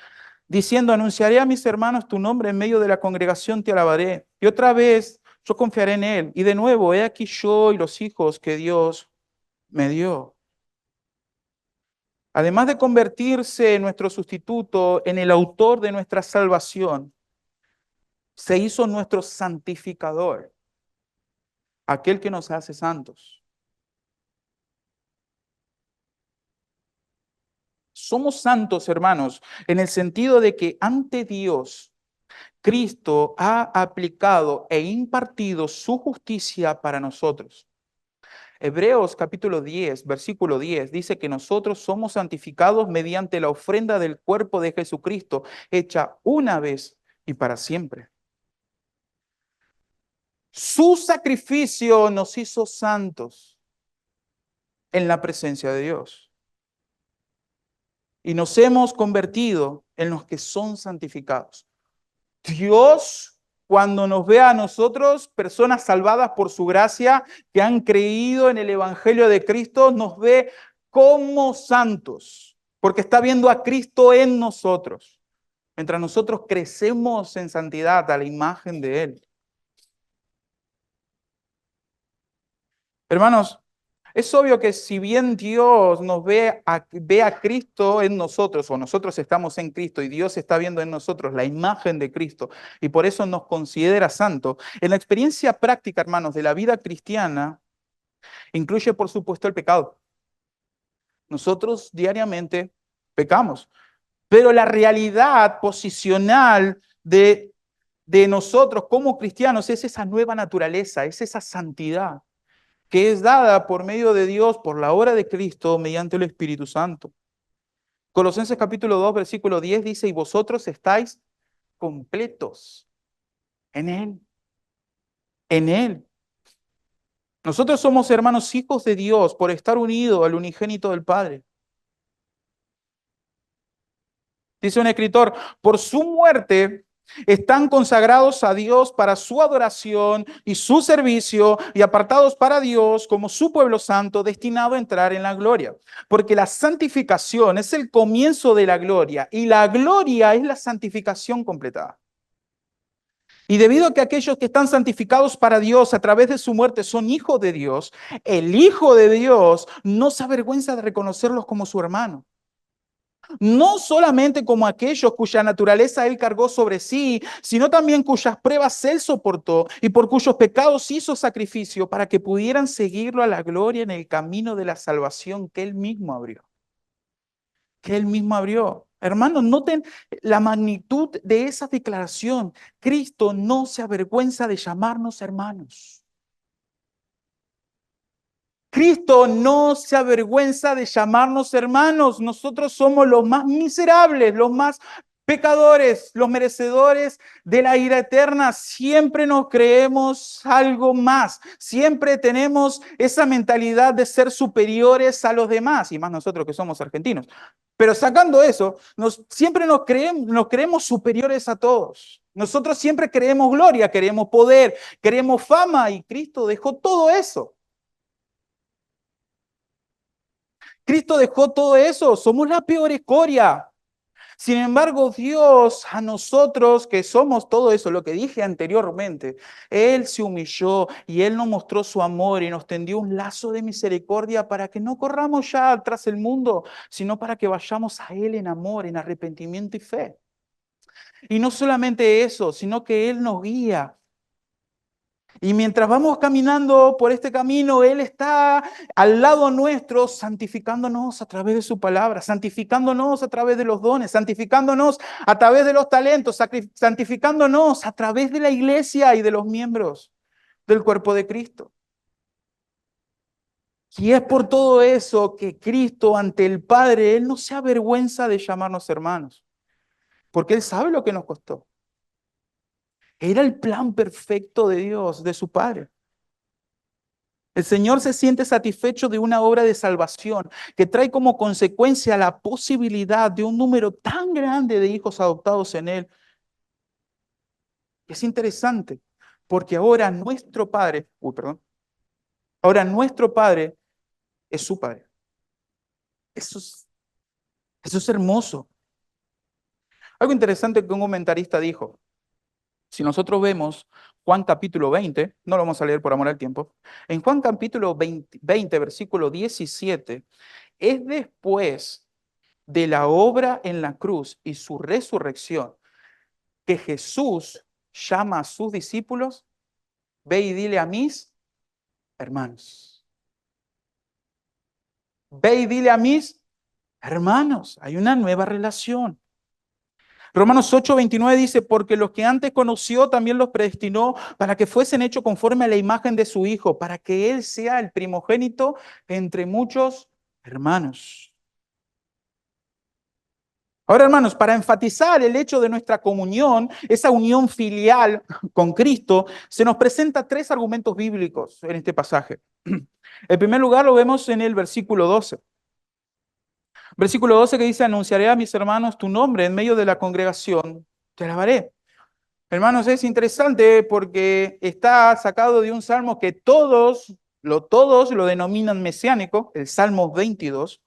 S1: diciendo, anunciaré a mis hermanos tu nombre en medio de la congregación, te alabaré. Y otra vez yo confiaré en él. Y de nuevo, he aquí yo y los hijos que Dios me dio. Además de convertirse en nuestro sustituto, en el autor de nuestra salvación, se hizo nuestro santificador, aquel que nos hace santos. Somos santos, hermanos, en el sentido de que ante Dios, Cristo ha aplicado e impartido su justicia para nosotros. Hebreos capítulo 10, versículo 10, dice que nosotros somos santificados mediante la ofrenda del cuerpo de Jesucristo, hecha una vez y para siempre. Su sacrificio nos hizo santos en la presencia de Dios. Y nos hemos convertido en los que son santificados. Dios, cuando nos ve a nosotros, personas salvadas por su gracia, que han creído en el Evangelio de Cristo, nos ve como santos, porque está viendo a Cristo en nosotros, mientras nosotros crecemos en santidad a la imagen de Él. Hermanos, es obvio que si bien Dios nos ve a Cristo en nosotros, o nosotros estamos en Cristo y Dios está viendo en nosotros la imagen de Cristo, y por eso nos considera santos, en la experiencia práctica, hermanos, de la vida cristiana, incluye, por supuesto, el pecado. Nosotros diariamente pecamos, pero la realidad posicional de nosotros como cristianos es esa nueva naturaleza, es esa santidad que es dada por medio de Dios, por la obra de Cristo, mediante el Espíritu Santo. Colosenses capítulo 2, versículo 10 dice, y vosotros estáis completos en Él, en Él. Nosotros somos hermanos hijos de Dios por estar unidos al unigénito del Padre. Dice un escritor, por su muerte están consagrados a Dios para su adoración y su servicio y apartados para Dios como su pueblo santo destinado a entrar en la gloria. Porque la santificación es el comienzo de la gloria y la gloria es la santificación completada. Y debido a que aquellos que están santificados para Dios a través de su muerte son hijos de Dios, el Hijo de Dios no se avergüenza de reconocerlos como su hermano. No solamente como aquellos cuya naturaleza Él cargó sobre sí, sino también cuyas pruebas Él soportó y por cuyos pecados hizo sacrificio para que pudieran seguirlo a la gloria en el camino de la salvación que Él mismo abrió. Que Él mismo abrió. Hermanos, noten la magnitud de esa declaración. Cristo no se avergüenza de llamarnos hermanos. Cristo no se avergüenza de llamarnos hermanos. Nosotros somos los más miserables, los más pecadores, los merecedores de la ira eterna. Siempre nos creemos algo más. Siempre tenemos esa mentalidad de ser superiores a los demás, y más nosotros que somos argentinos. Pero sacando eso, siempre nos creemos superiores a todos. Nosotros siempre queremos gloria, queremos poder, queremos fama, y Cristo dejó todo eso. Cristo dejó todo eso, somos la peor escoria. Sin embargo, Dios a nosotros que somos todo eso, lo que dije anteriormente, Él se humilló y Él nos mostró su amor y nos tendió un lazo de misericordia para que no corramos ya tras el mundo, sino para que vayamos a Él en amor, en arrepentimiento y fe. Y no solamente eso, sino que Él nos guía. Y mientras vamos caminando por este camino, Él está al lado nuestro, santificándonos a través de su palabra, santificándonos a través de los dones, santificándonos a través de los talentos, santificándonos a través de la iglesia y de los miembros del cuerpo de Cristo. Y es por todo eso que Cristo ante el Padre, Él no se avergüenza de llamarnos hermanos, porque Él sabe lo que nos costó. Era el plan perfecto de Dios, de su Padre. El Señor se siente satisfecho de una obra de salvación que trae como consecuencia la posibilidad de un número tan grande de hijos adoptados en Él. Es interesante, porque ahora nuestro Padre, ahora nuestro Padre es su Padre. Eso es, eso es hermoso. Algo interesante que un comentarista dijo, si nosotros vemos Juan capítulo 20, no lo vamos a leer por amor al tiempo, en Juan capítulo 20 versículo 17, es después de la obra en la cruz y su resurrección que Jesús llama a sus discípulos, ve y dile a mis hermanos. Ve y dile a mis hermanos. Hay una nueva relación. Romanos 8:29 dice, porque los que antes conoció también los predestinó para que fuesen hechos conforme a la imagen de su Hijo, para que Él sea el primogénito entre muchos hermanos. Ahora, hermanos, para enfatizar el hecho de nuestra comunión, esa unión filial con Cristo, se nos presenta tres argumentos bíblicos en este pasaje. El primer lugar lo vemos en el versículo 12. Versículo 12 que dice, anunciaré a mis hermanos tu nombre en medio de la congregación, te alabaré. Hermanos, es interesante porque está sacado de un salmo que todos lo denominan mesiánico, el Salmo 22.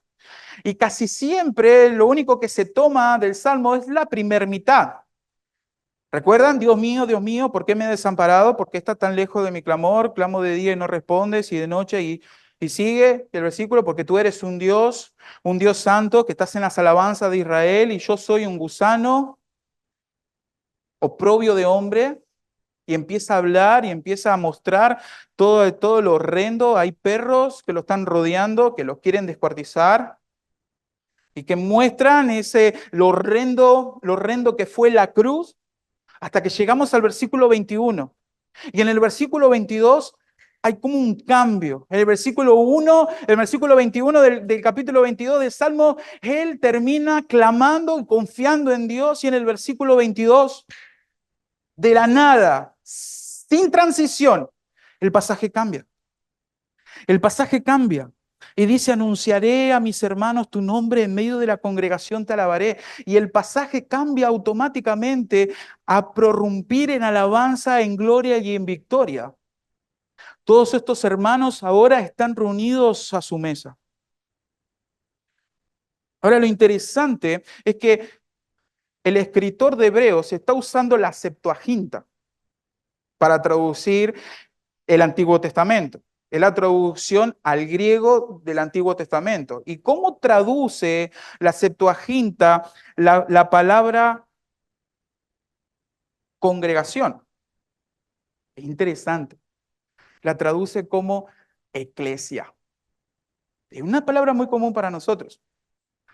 S1: Y casi siempre lo único que se toma del Salmo es la primer mitad. ¿Recuerdan? Dios mío, ¿por qué me he desamparado? ¿Por qué estás tan lejos de mi clamor? Clamo de día y no respondes, y de noche y sigue el versículo, porque tú eres un Dios santo, que estás en las alabanzas de Israel, y yo soy un gusano, oprobio de hombre, y empieza a hablar y empieza a mostrar todo lo horrendo. Hay perros que lo están rodeando, que los quieren descuartizar y que muestran lo horrendo que fue la cruz, hasta que llegamos al versículo 21. Y en el versículo 22 hay como un cambio. En el versículo 21 del capítulo 22 del Salmo, él termina clamando y confiando en Dios, y en el versículo 22, de la nada, sin transición, el pasaje cambia. El pasaje cambia. Y dice, anunciaré a mis hermanos tu nombre, en medio de la congregación te alabaré. Y el pasaje cambia automáticamente a prorrumpir en alabanza, en gloria y en victoria. Todos estos hermanos ahora están reunidos a su mesa. Ahora lo interesante es que el escritor de Hebreos está usando la Septuaginta para traducir el Antiguo Testamento. Es la traducción al griego del Antiguo Testamento. ¿Y cómo traduce la Septuaginta la palabra congregación? Es interesante. La traduce como eclesia. Es una palabra muy común para nosotros.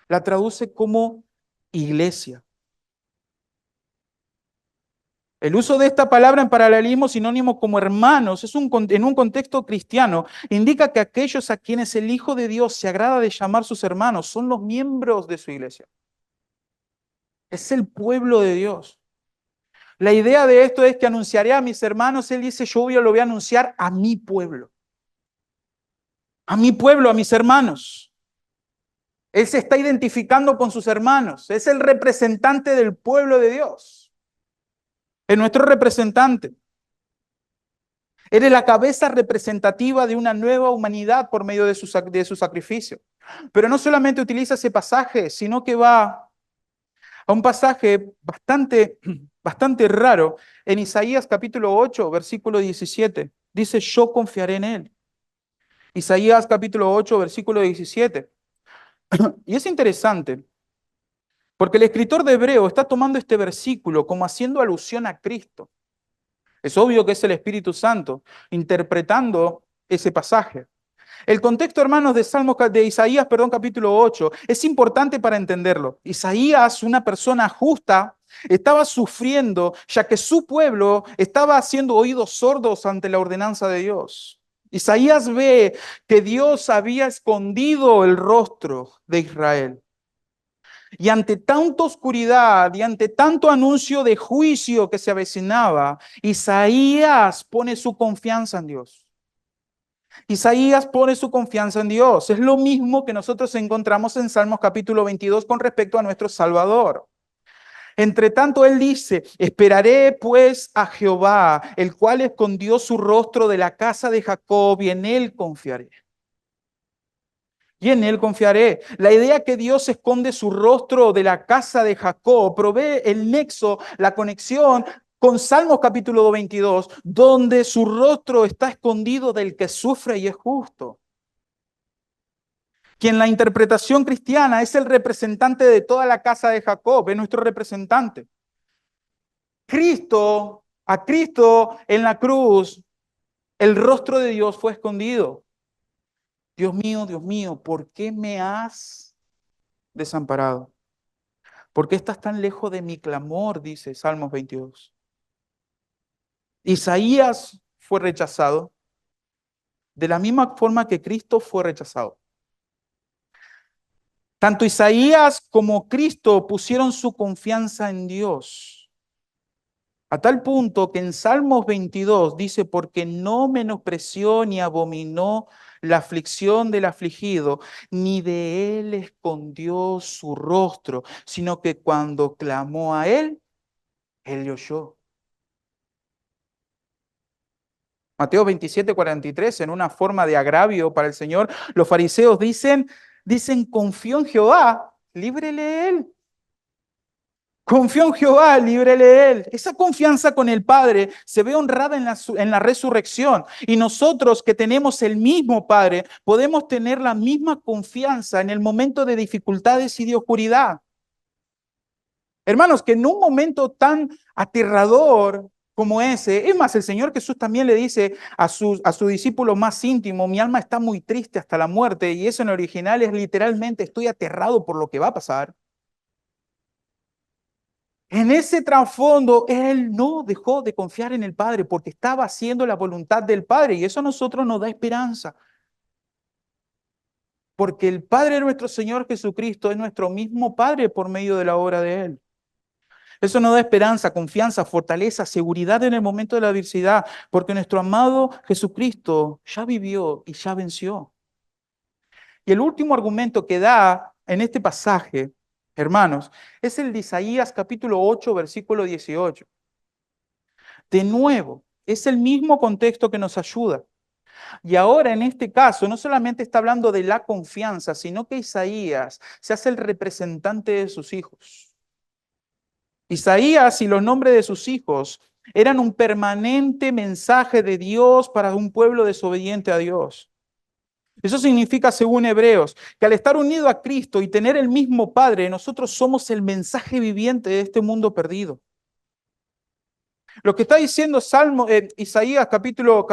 S1: La traduce como iglesia. El uso de esta palabra en paralelismo sinónimo como hermanos en un contexto cristiano indica que aquellos a quienes el Hijo de Dios se agrada de llamar sus hermanos son los miembros de su iglesia. Es el pueblo de Dios. La idea de esto es que anunciaré a mis hermanos. Él dice, yo lo voy a anunciar a mi pueblo. A mi pueblo, a mis hermanos. Él se está identificando con sus hermanos. Es el representante del pueblo de Dios. Es nuestro representante. Eres la cabeza representativa de una nueva humanidad por medio de su sacrificio. Pero no solamente utiliza ese pasaje, sino que va a un pasaje bastante raro en Isaías capítulo 8, versículo 17. Dice, yo confiaré en él. Isaías capítulo 8, versículo 17. Y es interesante, Porque el escritor de Hebreo está tomando este versículo como haciendo alusión a Cristo. Es obvio que es el Espíritu Santo interpretando ese pasaje. El contexto, hermanos, de Isaías, capítulo 8, es importante para entenderlo. Isaías, una persona justa, estaba sufriendo, ya que su pueblo estaba haciendo oídos sordos ante la ordenanza de Dios. Isaías ve que Dios había escondido el rostro de Israel. Y ante tanta oscuridad y ante tanto anuncio de juicio que se avecinaba, Isaías pone su confianza en Dios. Isaías pone su confianza en Dios. Es lo mismo que nosotros encontramos en Salmos capítulo 22 con respecto a nuestro Salvador. Entre tanto, él dice, esperaré pues a Jehová, el cual escondió su rostro de la casa de Jacob, y en él confiaré. Y en él confiaré. La idea que Dios esconde su rostro de la casa de Jacob provee el nexo, la conexión con Salmos capítulo 22, donde su rostro está escondido del que sufre y es justo. Quien en la interpretación cristiana es el representante de toda la casa de Jacob, es nuestro representante. A Cristo en la cruz, el rostro de Dios fue escondido. Dios mío, ¿por qué me has desamparado? ¿Por qué estás tan lejos de mi clamor? Dice Salmos 22. Isaías fue rechazado de la misma forma que Cristo fue rechazado. Tanto Isaías como Cristo pusieron su confianza en Dios. A tal punto que en Salmos 22 dice, porque no menospreció ni abominó la aflicción del afligido, ni de él escondió su rostro, sino que cuando clamó a él, él le oyó. Mateo 27:43, en una forma de agravio para el Señor, los fariseos dicen, confió en Jehová, líbrele él. Confió en Jehová, líbrele él. Esa confianza con el Padre se ve honrada en la resurrección. Y nosotros que tenemos el mismo Padre, podemos tener la misma confianza en el momento de dificultades y de oscuridad. Hermanos, que en un momento tan aterrador como ese, es más, el Señor Jesús también le dice a su discípulo más íntimo, mi alma está muy triste hasta la muerte, y eso en original es literalmente, estoy aterrado por lo que va a pasar. En ese trasfondo, él no dejó de confiar en el Padre porque estaba haciendo la voluntad del Padre, y eso a nosotros nos da esperanza. Porque el Padre de nuestro Señor Jesucristo es nuestro mismo Padre por medio de la obra de Él. Eso nos da esperanza, confianza, fortaleza, seguridad en el momento de la adversidad, porque nuestro amado Jesucristo ya vivió y ya venció. Y el último argumento que da en este pasaje, hermanos, es el de Isaías capítulo 8, versículo 18. De nuevo, es el mismo contexto que nos ayuda. Y ahora en este caso no solamente está hablando de la confianza, sino que Isaías se hace el representante de sus hijos. Isaías y los nombres de sus hijos eran un permanente mensaje de Dios para un pueblo desobediente a Dios. Eso significa, según Hebreos, que al estar unido a Cristo y tener el mismo Padre, nosotros somos el mensaje viviente de este mundo perdido. Lo que está diciendo Isaías capítulo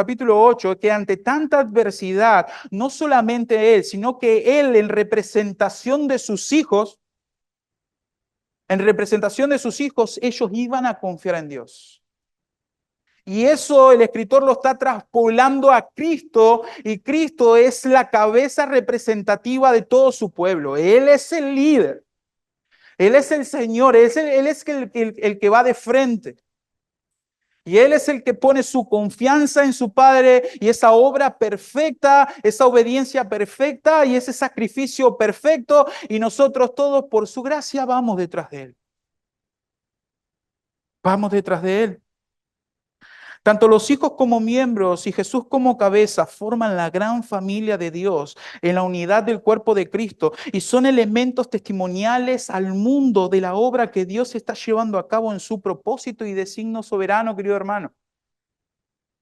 S1: 8, es que ante tanta adversidad, no solamente él, sino que él en representación de sus hijos, ellos iban a confiar en Dios. Y eso el escritor lo está traspolando a Cristo, y Cristo es la cabeza representativa de todo su pueblo. Él es el líder, Él es el Señor, Él es el que va de frente. Y Él es el que pone su confianza en su Padre, y esa obra perfecta, esa obediencia perfecta y ese sacrificio perfecto, y nosotros todos por su gracia vamos detrás de Él. Vamos detrás de Él. Tanto los hijos como miembros y Jesús como cabeza forman la gran familia de Dios en la unidad del cuerpo de Cristo, y son elementos testimoniales al mundo de la obra que Dios está llevando a cabo en su propósito y designio soberano, querido hermano.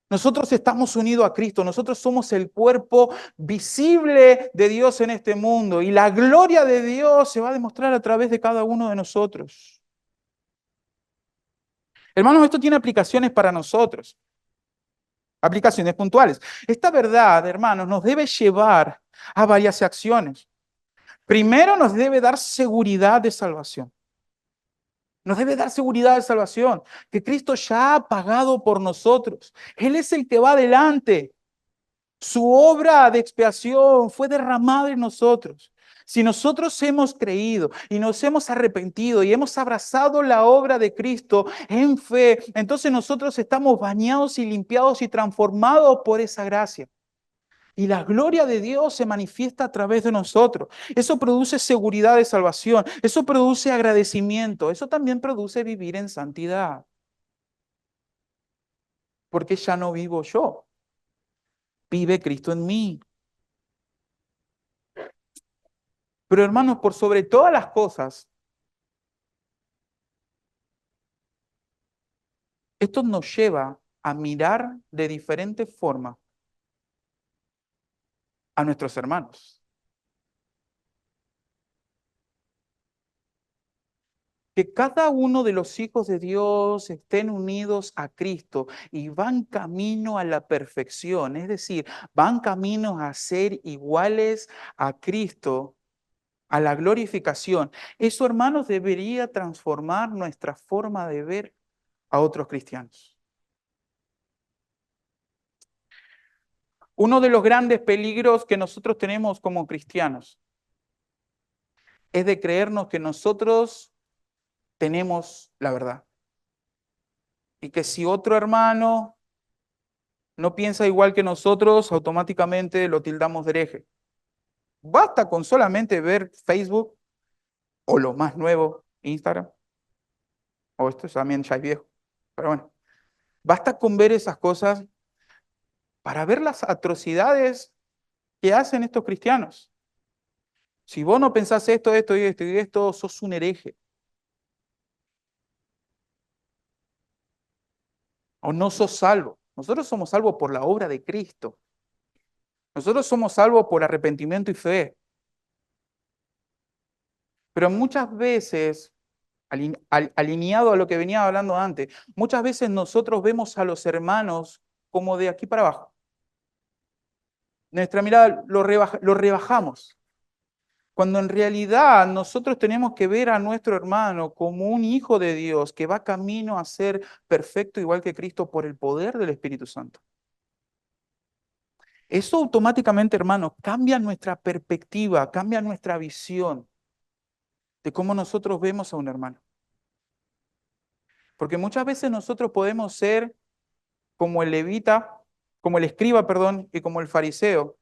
S1: Nosotros estamos unidos a Cristo, nosotros somos el cuerpo visible de Dios en este mundo y la gloria de Dios se va a demostrar a través de cada uno de nosotros. Hermanos, esto tiene aplicaciones para nosotros, aplicaciones puntuales. Esta verdad, hermanos, nos debe llevar a varias acciones. Primero nos debe dar seguridad de salvación. Nos debe dar seguridad de salvación, que Cristo ya ha pagado por nosotros. Él es el que va adelante. Su obra de expiación fue derramada en nosotros. Si nosotros hemos creído y nos hemos arrepentido y hemos abrazado la obra de Cristo en fe, entonces nosotros estamos bañados y limpiados y transformados por esa gracia. Y la gloria de Dios se manifiesta a través de nosotros. Eso produce seguridad de salvación. Eso produce agradecimiento. Eso también produce vivir en santidad. Porque ya no vivo yo. Vive Cristo en mí. Pero hermanos, por sobre todas las cosas, esto nos lleva a mirar de diferente forma a nuestros hermanos. Que cada uno de los hijos de Dios estén unidos a Cristo y van camino a la perfección, es decir, van camino a ser iguales a Cristo, a la glorificación. Eso, hermanos, debería transformar nuestra forma de ver a otros cristianos. Uno de los grandes peligros que nosotros tenemos como cristianos es de creernos que nosotros tenemos la verdad. Y que si otro hermano no piensa igual que nosotros, automáticamente lo tildamos de hereje. Basta con solamente ver Facebook o lo más nuevo, Instagram, o esto también ya es viejo, pero bueno, basta con ver esas cosas para ver las atrocidades que hacen estos cristianos. Si vos no pensás esto, esto y esto y esto, sos un hereje. O no sos salvo. Nosotros somos salvos por la obra de Cristo. Nosotros somos salvos por arrepentimiento y fe. Pero muchas veces, alineado a lo que venía hablando antes, muchas veces nosotros vemos a los hermanos como de aquí para abajo. Nuestra mirada lo rebajamos. Cuando en realidad nosotros tenemos que ver a nuestro hermano como un hijo de Dios que va camino a ser perfecto igual que Cristo por el poder del Espíritu Santo. Eso automáticamente, hermano, cambia nuestra perspectiva, cambia nuestra visión de cómo nosotros vemos a un hermano. Porque muchas veces nosotros podemos ser como el levita, como el escriba, perdón, y como el fariseo,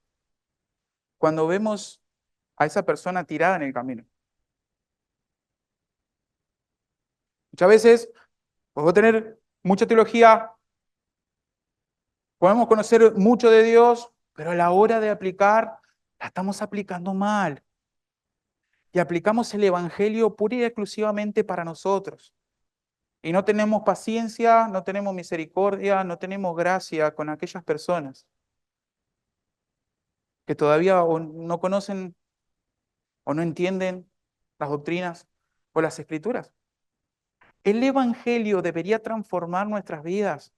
S1: cuando vemos a esa persona tirada en el camino. Muchas veces podemos tener mucha teología, podemos conocer mucho de Dios, pero a la hora de aplicar, la estamos aplicando mal. Y aplicamos el Evangelio pura y exclusivamente para nosotros. Y no tenemos paciencia, no tenemos misericordia, no tenemos gracia con aquellas personas que todavía o no conocen o no entienden las doctrinas o las escrituras. El Evangelio debería transformar nuestras vidas.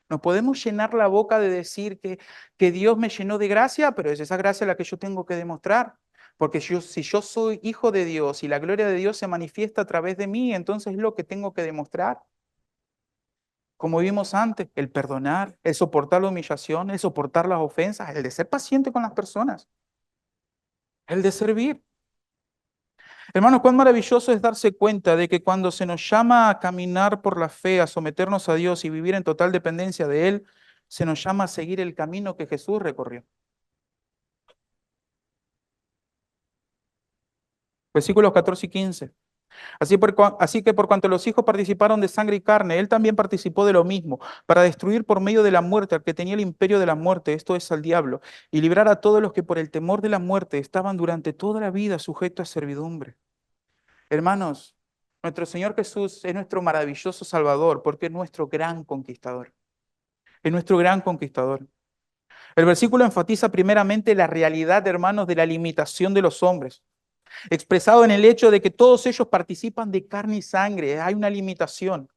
S1: No podemos llenar la boca de decir que Dios me llenó de gracia, pero es esa gracia la que yo tengo que demostrar. Porque si yo soy hijo de Dios y la gloria de Dios se manifiesta a través de mí, entonces es lo que tengo que demostrar. Como vimos antes, el perdonar, el soportar la humillación, el soportar las ofensas, el de ser paciente con las personas, el de servir. Hermanos, cuán maravilloso es darse cuenta de que cuando se nos llama a caminar por la fe, a someternos a Dios y vivir en total dependencia de Él, se nos llama a seguir el camino que Jesús recorrió. Versículos 14 y 15. Así que por cuanto los hijos participaron de sangre y carne, Él también participó de lo mismo, para destruir por medio de la muerte al que tenía el imperio de la muerte, esto es al diablo, y librar a todos los que por el temor de la muerte estaban durante toda la vida sujetos a servidumbre. Hermanos, nuestro Señor Jesús es nuestro maravilloso Salvador porque es nuestro gran conquistador. es nuestro gran conquistador. El versículo enfatiza primeramente la realidad, hermanos, de la limitación de los hombres, expresado en el hecho de que todos ellos participan de carne y sangre. Hay una limitación.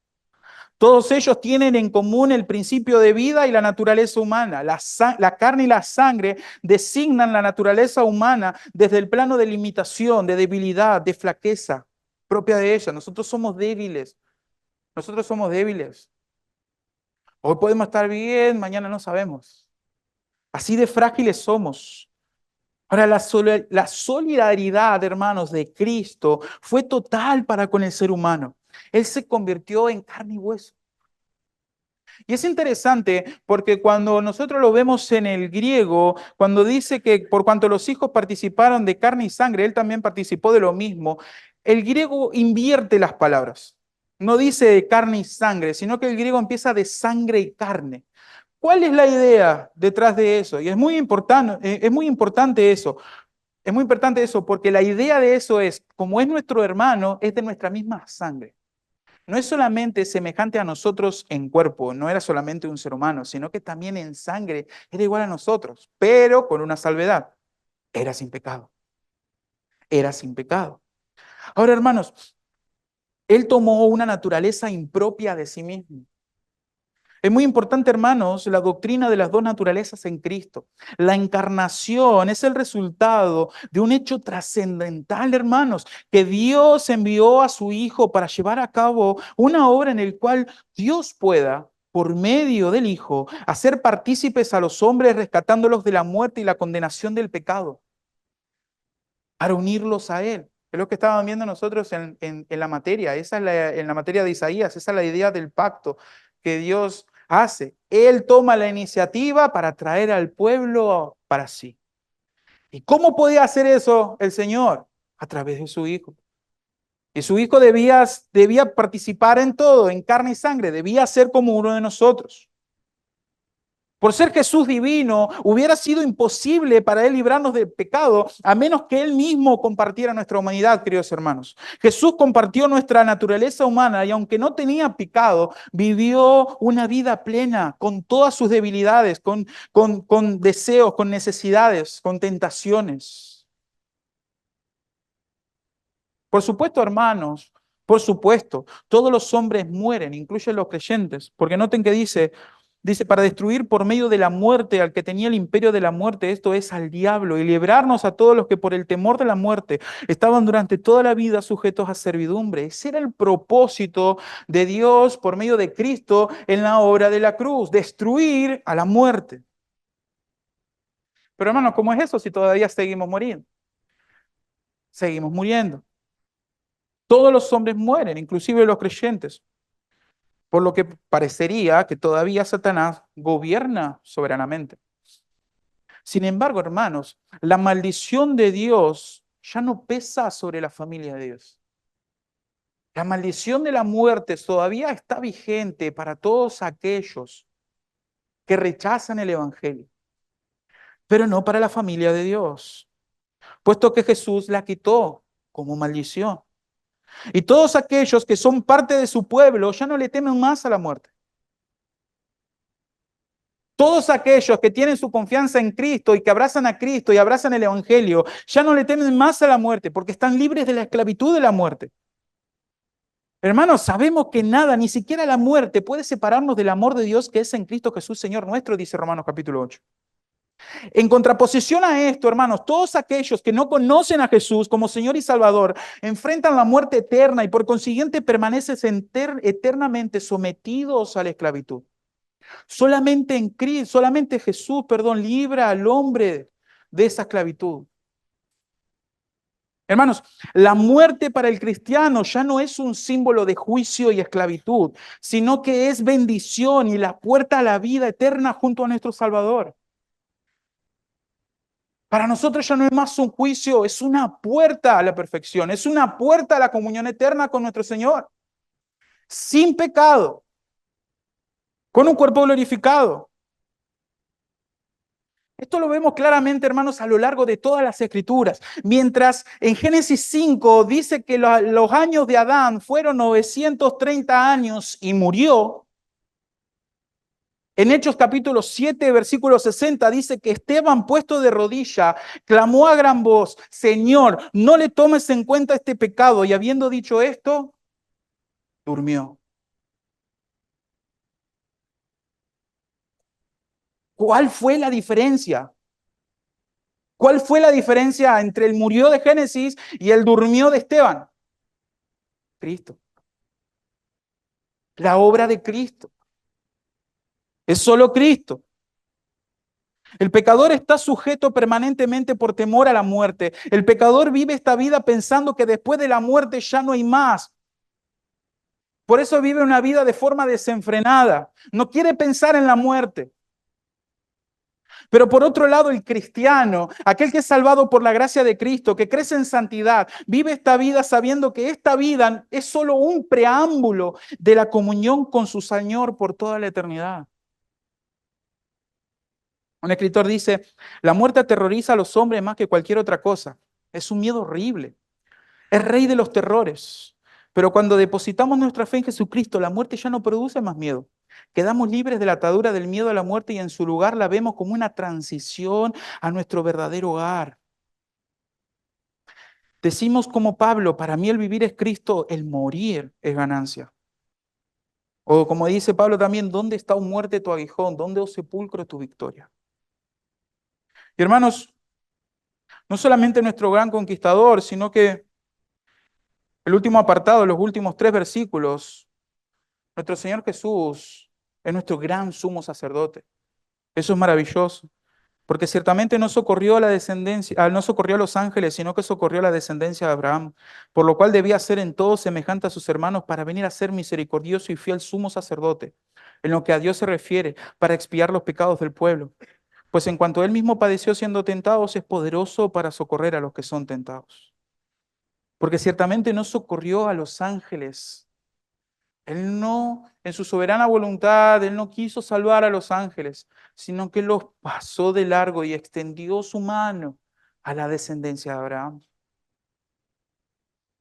S1: Todos ellos tienen en común el principio de vida y la naturaleza humana. La carne y la sangre designan la naturaleza humana desde el plano de limitación, de debilidad, de flaqueza propia de ella. Nosotros somos débiles. Nosotros somos débiles. Hoy podemos estar bien, mañana no sabemos. Así de frágiles somos. Ahora, la solidaridad, hermanos, de Cristo fue total para con el ser humano. Él se convirtió en carne y hueso. Y es interesante porque cuando nosotros lo vemos en el griego, cuando dice que por cuanto los hijos participaron de carne y sangre, él también participó de lo mismo, el griego invierte las palabras. No dice de carne y sangre, sino que el griego empieza de sangre y carne. ¿Cuál es la idea detrás de eso? Y es muy importante eso. Es muy importante eso porque la idea de eso es, como es nuestro hermano, es de nuestra misma sangre. No es solamente semejante a nosotros en cuerpo, no era solamente un ser humano, sino que también en sangre era igual a nosotros, pero con una salvedad. Era sin pecado. Era sin pecado. Ahora, hermanos, él tomó una naturaleza impropia de sí mismo. Es muy importante, hermanos, la doctrina de las dos naturalezas en Cristo. La encarnación es el resultado de un hecho trascendental, hermanos, que Dios envió a su Hijo para llevar a cabo una obra en la cual Dios pueda, por medio del Hijo, hacer partícipes a los hombres, rescatándolos de la muerte y la condenación del pecado, para unirlos a Él. Es lo que estábamos viendo nosotros en la materia. En la materia de Isaías, esa es la idea del pacto que Dios hace. Él toma la iniciativa para traer al pueblo para sí. ¿Y cómo podía hacer eso el Señor? A través de su Hijo. Y su Hijo debía participar en todo, en carne y sangre, debía ser como uno de nosotros. Por ser Jesús divino, hubiera sido imposible para Él librarnos del pecado, a menos que Él mismo compartiera nuestra humanidad, queridos hermanos. Jesús compartió nuestra naturaleza humana y aunque no tenía pecado, vivió una vida plena, con todas sus debilidades, con deseos, con necesidades, con tentaciones. Por supuesto, hermanos, por supuesto, todos los hombres mueren, incluyen los creyentes, porque noten que dice, para destruir por medio de la muerte al que tenía el imperio de la muerte, esto es al diablo, y librarnos a todos los que por el temor de la muerte estaban durante toda la vida sujetos a servidumbre. Ese era el propósito de Dios por medio de Cristo en la obra de la cruz, destruir a la muerte. Pero hermanos, ¿cómo es eso si todavía seguimos muriendo? Seguimos muriendo. Todos los hombres mueren, inclusive los creyentes. Por lo que parecería que todavía Satanás gobierna soberanamente. Sin embargo, hermanos, la maldición de Dios ya no pesa sobre la familia de Dios. La maldición de la muerte todavía está vigente para todos aquellos que rechazan el Evangelio, pero no para la familia de Dios, puesto que Jesús la quitó como maldición. Y todos aquellos que son parte de su pueblo ya no le temen más a la muerte. Todos aquellos que tienen su confianza en Cristo y que abrazan a Cristo y abrazan el Evangelio, ya no le temen más a la muerte porque están libres de la esclavitud de la muerte. Hermanos, sabemos que nada, ni siquiera la muerte, puede separarnos del amor de Dios que es en Cristo Jesús, Señor nuestro, dice Romanos capítulo 8. En contraposición a esto, hermanos, todos aquellos que no conocen a Jesús como Señor y Salvador enfrentan la muerte eterna y por consiguiente permanecen eternamente sometidos a la esclavitud. Solamente en Cristo, solamente Jesús, libra al hombre de esa esclavitud. Hermanos, la muerte para el cristiano ya no es un símbolo de juicio y esclavitud, sino que es bendición y la puerta a la vida eterna junto a nuestro Salvador. Para nosotros ya no es más un juicio, es una puerta a la perfección, es una puerta a la comunión eterna con nuestro Señor, sin pecado, con un cuerpo glorificado. Esto lo vemos claramente, hermanos, a lo largo de todas las Escrituras. Mientras en Génesis 5 dice que los años de Adán fueron 930 años y murió, En Hechos capítulo 7, versículo 60, dice que Esteban, puesto de rodilla, clamó a gran voz: Señor, no le tomes en cuenta este pecado. Y habiendo dicho esto, durmió. ¿Cuál fue la diferencia? ¿Cuál fue la diferencia entre el murió de Génesis y el durmió de Esteban? Cristo. La obra de Cristo. Es solo Cristo. El pecador está sujeto permanentemente por temor a la muerte. El pecador vive esta vida pensando que después de la muerte ya no hay más. Por eso vive una vida de forma desenfrenada. No quiere pensar en la muerte. Pero por otro lado, el cristiano, aquel que es salvado por la gracia de Cristo, que crece en santidad, vive esta vida sabiendo que esta vida es solo un preámbulo de la comunión con su Señor por toda la eternidad. Un escritor dice: la muerte aterroriza a los hombres más que cualquier otra cosa. Es un miedo horrible. Es rey de los terrores. Pero cuando depositamos nuestra fe en Jesucristo, la muerte ya no produce más miedo. Quedamos libres de la atadura del miedo a la muerte y en su lugar la vemos como una transición a nuestro verdadero hogar. Decimos como Pablo: para mí el vivir es Cristo, el morir es ganancia. O como dice Pablo también: ¿dónde está, oh muerte, tu aguijón? ¿Dónde, oh sepulcro, tu victoria? Y hermanos, no solamente nuestro gran conquistador, sino que el último apartado, los últimos 3 versículos, nuestro Señor Jesús es nuestro gran sumo sacerdote. Eso es maravilloso, porque ciertamente no socorrió a la descendencia, no socorrió a los ángeles, sino que socorrió a la descendencia de Abraham, por lo cual debía ser en todo semejante a sus hermanos para venir a ser misericordioso y fiel sumo sacerdote, en lo que a Dios se refiere, para expiar los pecados del pueblo. Pues en cuanto él mismo padeció siendo tentado, es poderoso para socorrer a los que son tentados. Porque ciertamente no socorrió a los ángeles. Él no, en su soberana voluntad, él no quiso salvar a los ángeles, sino que los pasó de largo y extendió su mano a la descendencia de Abraham.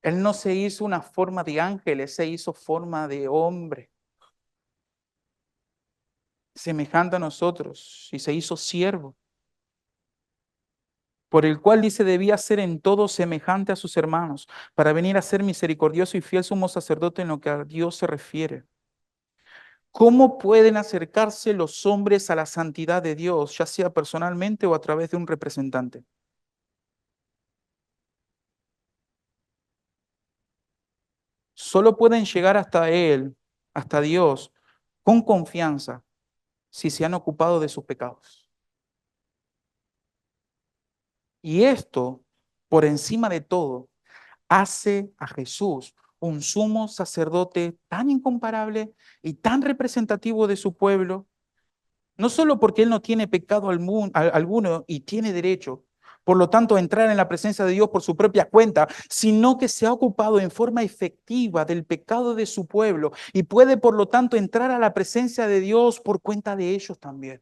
S1: Él no se hizo una forma de ángel, él se hizo forma de hombre, semejante a nosotros, y se hizo siervo, por el cual dice debía ser en todo semejante a sus hermanos, para venir a ser misericordioso y fiel sumo sacerdote en lo que a Dios se refiere. ¿Cómo pueden acercarse los hombres a la santidad de Dios, ya sea personalmente o a través de un representante? Solo pueden llegar hasta Él, hasta Dios, con confianza, si se han ocupado de sus pecados. Y esto, por encima de todo, hace a Jesús un sumo sacerdote tan incomparable y tan representativo de su pueblo. No solo porque él no tiene pecado alguno y tiene derecho, por lo tanto, a entrar en la presencia de Dios por su propia cuenta, sino que se ha ocupado en forma efectiva del pecado de su pueblo y puede, por lo tanto, entrar a la presencia de Dios por cuenta de ellos también.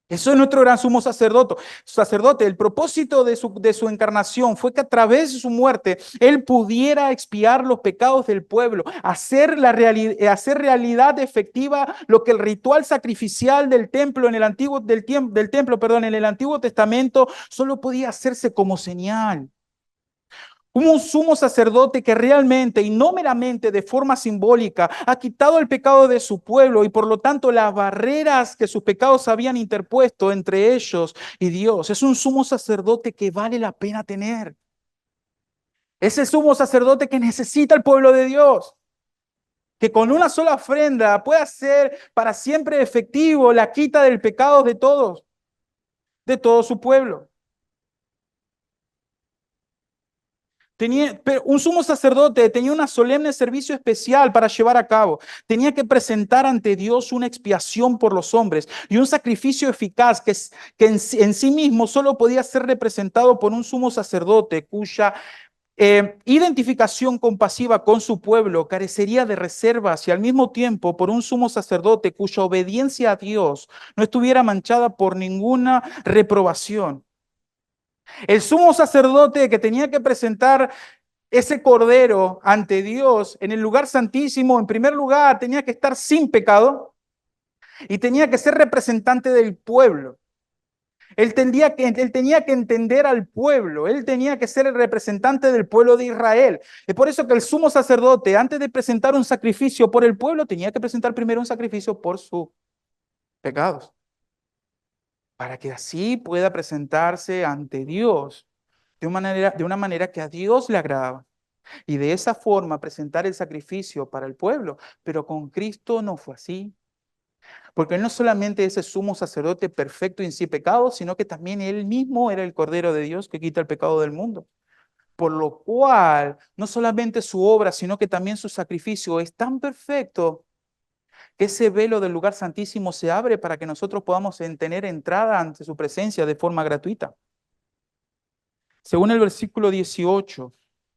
S1: Eso es nuestro gran sumo sacerdote. El propósito de su encarnación fue que a través de su muerte Él pudiera expiar los pecados del pueblo, hacer realidad efectiva lo que el ritual sacrificial del templo en el en el Antiguo Testamento solo podía hacerse como señal. Un sumo sacerdote que realmente y no meramente de forma simbólica ha quitado el pecado de su pueblo y por lo tanto las barreras que sus pecados habían interpuesto entre ellos y Dios. Es un sumo sacerdote que vale la pena tener. Es el sumo sacerdote que necesita el pueblo de Dios, que con una sola ofrenda puede hacer para siempre efectivo la quita del pecado de todo su pueblo. Pero un sumo sacerdote tenía un solemne servicio especial para llevar a cabo. Tenía que presentar ante Dios una expiación por los hombres y un sacrificio eficaz que en sí mismo solo podía ser representado por un sumo sacerdote cuya identificación compasiva con su pueblo carecería de reservas y al mismo tiempo por un sumo sacerdote cuya obediencia a Dios no estuviera manchada por ninguna reprobación. El sumo sacerdote que tenía que presentar ese cordero ante Dios en el lugar santísimo, en primer lugar, tenía que estar sin pecado. y tenía que ser representante del pueblo. Él tenía que entender al pueblo, él tenía que ser el representante del pueblo de Israel. Es por eso que el sumo sacerdote, antes de presentar un sacrificio por el pueblo, tenía que presentar primero un sacrificio por sus pecados, para que así pueda presentarse ante Dios de una manera que a Dios le agradaba. Y de esa forma presentar el sacrificio para el pueblo. Pero con Cristo no fue así. Porque Él no solamente es el sumo sacerdote perfecto y sin pecado, sino que también Él mismo era el Cordero de Dios que quita el pecado del mundo. Por lo cual, no solamente su obra, sino que también su sacrificio es tan perfecto que ese velo del lugar santísimo se abre para que nosotros podamos tener entrada ante su presencia de forma gratuita. Según el versículo 18,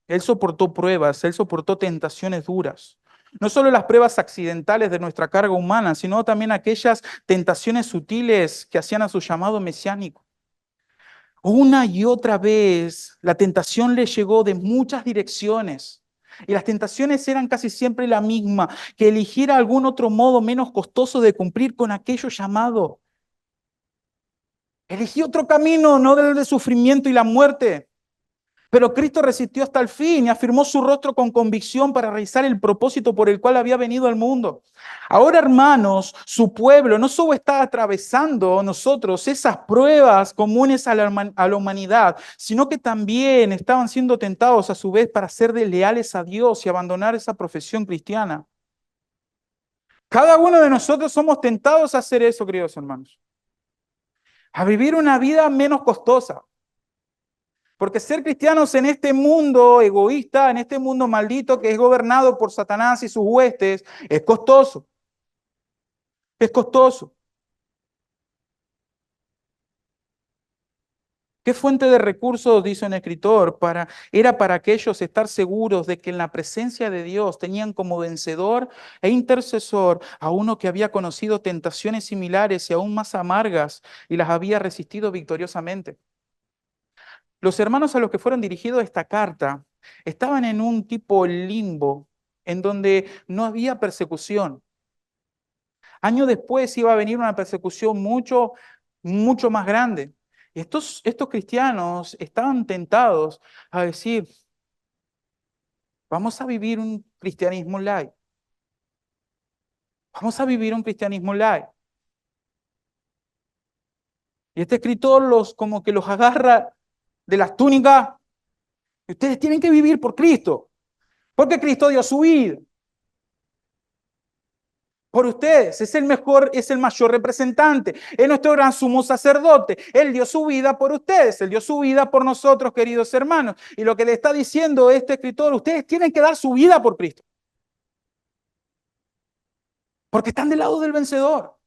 S1: Él soportó pruebas, Él soportó tentaciones duras. No solo las pruebas accidentales de nuestra carga humana, sino también aquellas tentaciones sutiles que hacían a su llamado mesiánico. Una y otra vez la tentación le llegó de muchas direcciones. Y las tentaciones eran casi siempre la misma, que eligiera algún otro modo menos costoso de cumplir con aquello llamado. Elegí otro camino, no del de sufrimiento y la muerte. Pero Cristo resistió hasta el fin y afirmó su rostro con convicción para realizar el propósito por el cual había venido al mundo. Ahora, hermanos, su pueblo no solo está atravesando nosotros esas pruebas comunes a la humanidad, sino que también estaban siendo tentados a su vez para ser desleales a Dios y abandonar esa profesión cristiana. Cada uno de nosotros somos tentados a hacer eso, queridos hermanos, a vivir una vida menos costosa. Porque ser cristianos en este mundo egoísta, en este mundo maldito que es gobernado por Satanás y sus huestes, es costoso. Es costoso. ¿Qué fuente de recursos, dice un escritor, era para aquellos estar seguros de que en la presencia de Dios tenían como vencedor e intercesor a uno que había conocido tentaciones similares y aún más amargas y las había resistido victoriosamente? Los hermanos a los que fueron dirigidos esta carta estaban en un tipo limbo en donde no había persecución. Años después iba a venir una persecución mucho, mucho más grande. Y estos cristianos estaban tentados a decir, vamos a vivir un cristianismo light. Vamos a vivir un cristianismo light. Y este escritor como que los agarra de las túnicas. Y ustedes tienen que vivir por Cristo, porque Cristo dio su vida por ustedes, es el mejor, es el mayor representante, es nuestro gran sumo sacerdote. Él dio su vida por ustedes, Él dio su vida por nosotros, queridos hermanos. Y lo que le está diciendo este escritor, ustedes tienen que dar su vida por Cristo, porque están del lado del vencedor.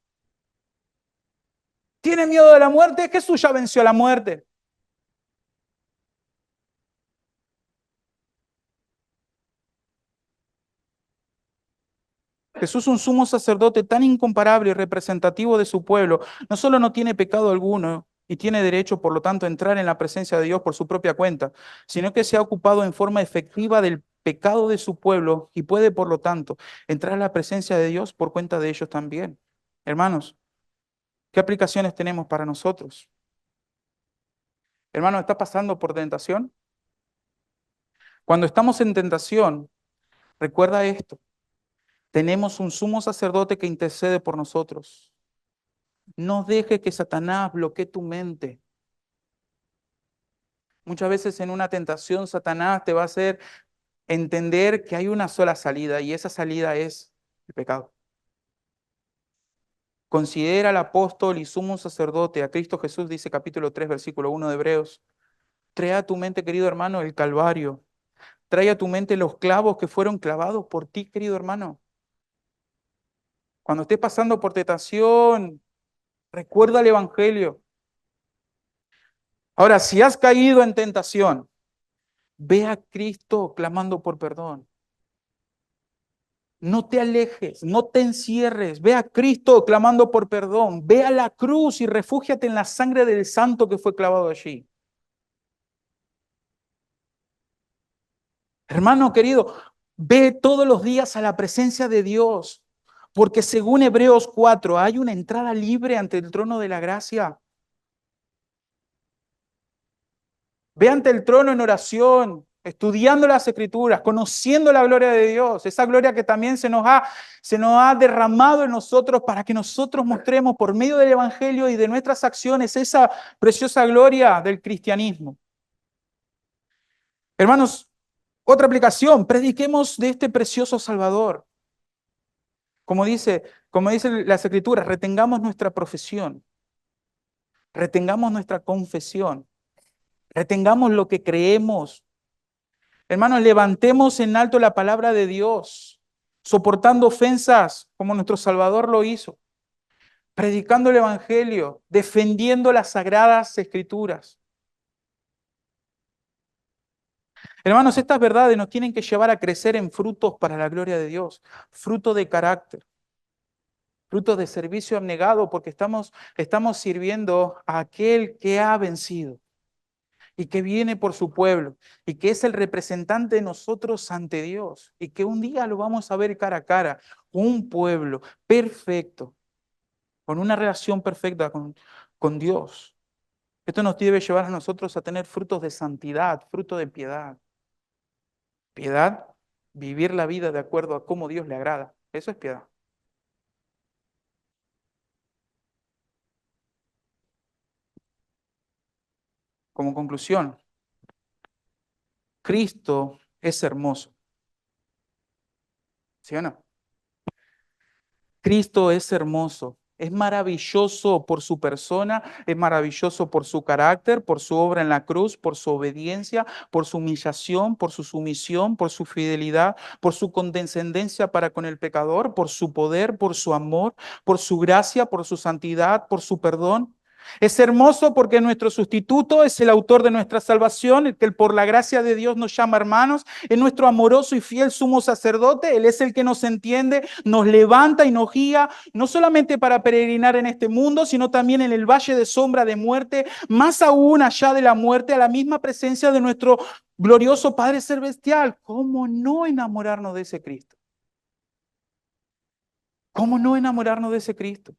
S1: ¿Tienen miedo de la muerte? Jesús ya venció a la muerte. Jesús, un sumo sacerdote tan incomparable y representativo de su pueblo, no solo no tiene pecado alguno y tiene derecho, por lo tanto, a entrar en la presencia de Dios por su propia cuenta, sino que se ha ocupado en forma efectiva del pecado de su pueblo y puede, por lo tanto, entrar a la presencia de Dios por cuenta de ellos también. Hermanos, ¿qué aplicaciones tenemos para nosotros? Hermano, ¿está pasando por tentación? Cuando estamos en tentación, recuerda esto. Tenemos un sumo sacerdote que intercede por nosotros. No deje que Satanás bloquee tu mente. Muchas veces en una tentación, Satanás te va a hacer entender que hay una sola salida y esa salida es el pecado. Considera al apóstol y sumo sacerdote, a Cristo Jesús, dice capítulo 3, versículo 1 de Hebreos. Trae a tu mente, querido hermano, el Calvario. Trae a tu mente los clavos que fueron clavados por ti, querido hermano. Cuando estés pasando por tentación, recuerda el Evangelio. Ahora, si has caído en tentación, ve a Cristo clamando por perdón. No te alejes, no te encierres. Ve a Cristo clamando por perdón. Ve a la cruz y refúgiate en la sangre del santo que fue clavado allí. Hermano querido, ve todos los días a la presencia de Dios. Porque según Hebreos 4, hay una entrada libre ante el trono de la gracia. Ve ante el trono en oración, estudiando las Escrituras, conociendo la gloria de Dios, esa gloria que también se nos ha derramado en nosotros para que nosotros mostremos por medio del Evangelio y de nuestras acciones esa preciosa gloria del cristianismo. Hermanos, otra aplicación, prediquemos de este precioso Salvador. Como dice, como dicen las Escrituras, retengamos nuestra profesión, retengamos nuestra confesión, retengamos lo que creemos. Hermanos, levantemos en alto la palabra de Dios, soportando ofensas como nuestro Salvador lo hizo, predicando el Evangelio, defendiendo las sagradas Escrituras. Hermanos, estas verdades nos tienen que llevar a crecer en frutos para la gloria de Dios, fruto de carácter, frutos de servicio abnegado, porque estamos sirviendo a aquel que ha vencido y que viene por su pueblo y que es el representante de nosotros ante Dios y que un día lo vamos a ver cara a cara, un pueblo perfecto, con una relación perfecta con Dios. Esto nos debe llevar a nosotros a tener frutos de santidad, fruto de piedad. Piedad, vivir la vida de acuerdo a cómo Dios le agrada. Eso es piedad. Como conclusión, Cristo es hermoso. ¿Sí o no? Cristo es hermoso, es maravilloso por su persona, es maravilloso por su carácter, por su obra en la cruz, por su obediencia, por su humillación, por su sumisión, por su fidelidad, por su condescendencia para con el pecador, por su poder, por su amor, por su gracia, por su santidad, por su perdón. Es hermoso porque nuestro sustituto es el autor de nuestra salvación, el que por la gracia de Dios nos llama hermanos, es nuestro amoroso y fiel sumo sacerdote, Él es el que nos entiende, nos levanta y nos guía, no solamente para peregrinar en este mundo, sino también en el valle de sombra de muerte, más aún allá de la muerte, a la misma presencia de nuestro glorioso Padre Celestial. ¿Cómo no enamorarnos de ese Cristo? ¿Cómo no enamorarnos de ese Cristo?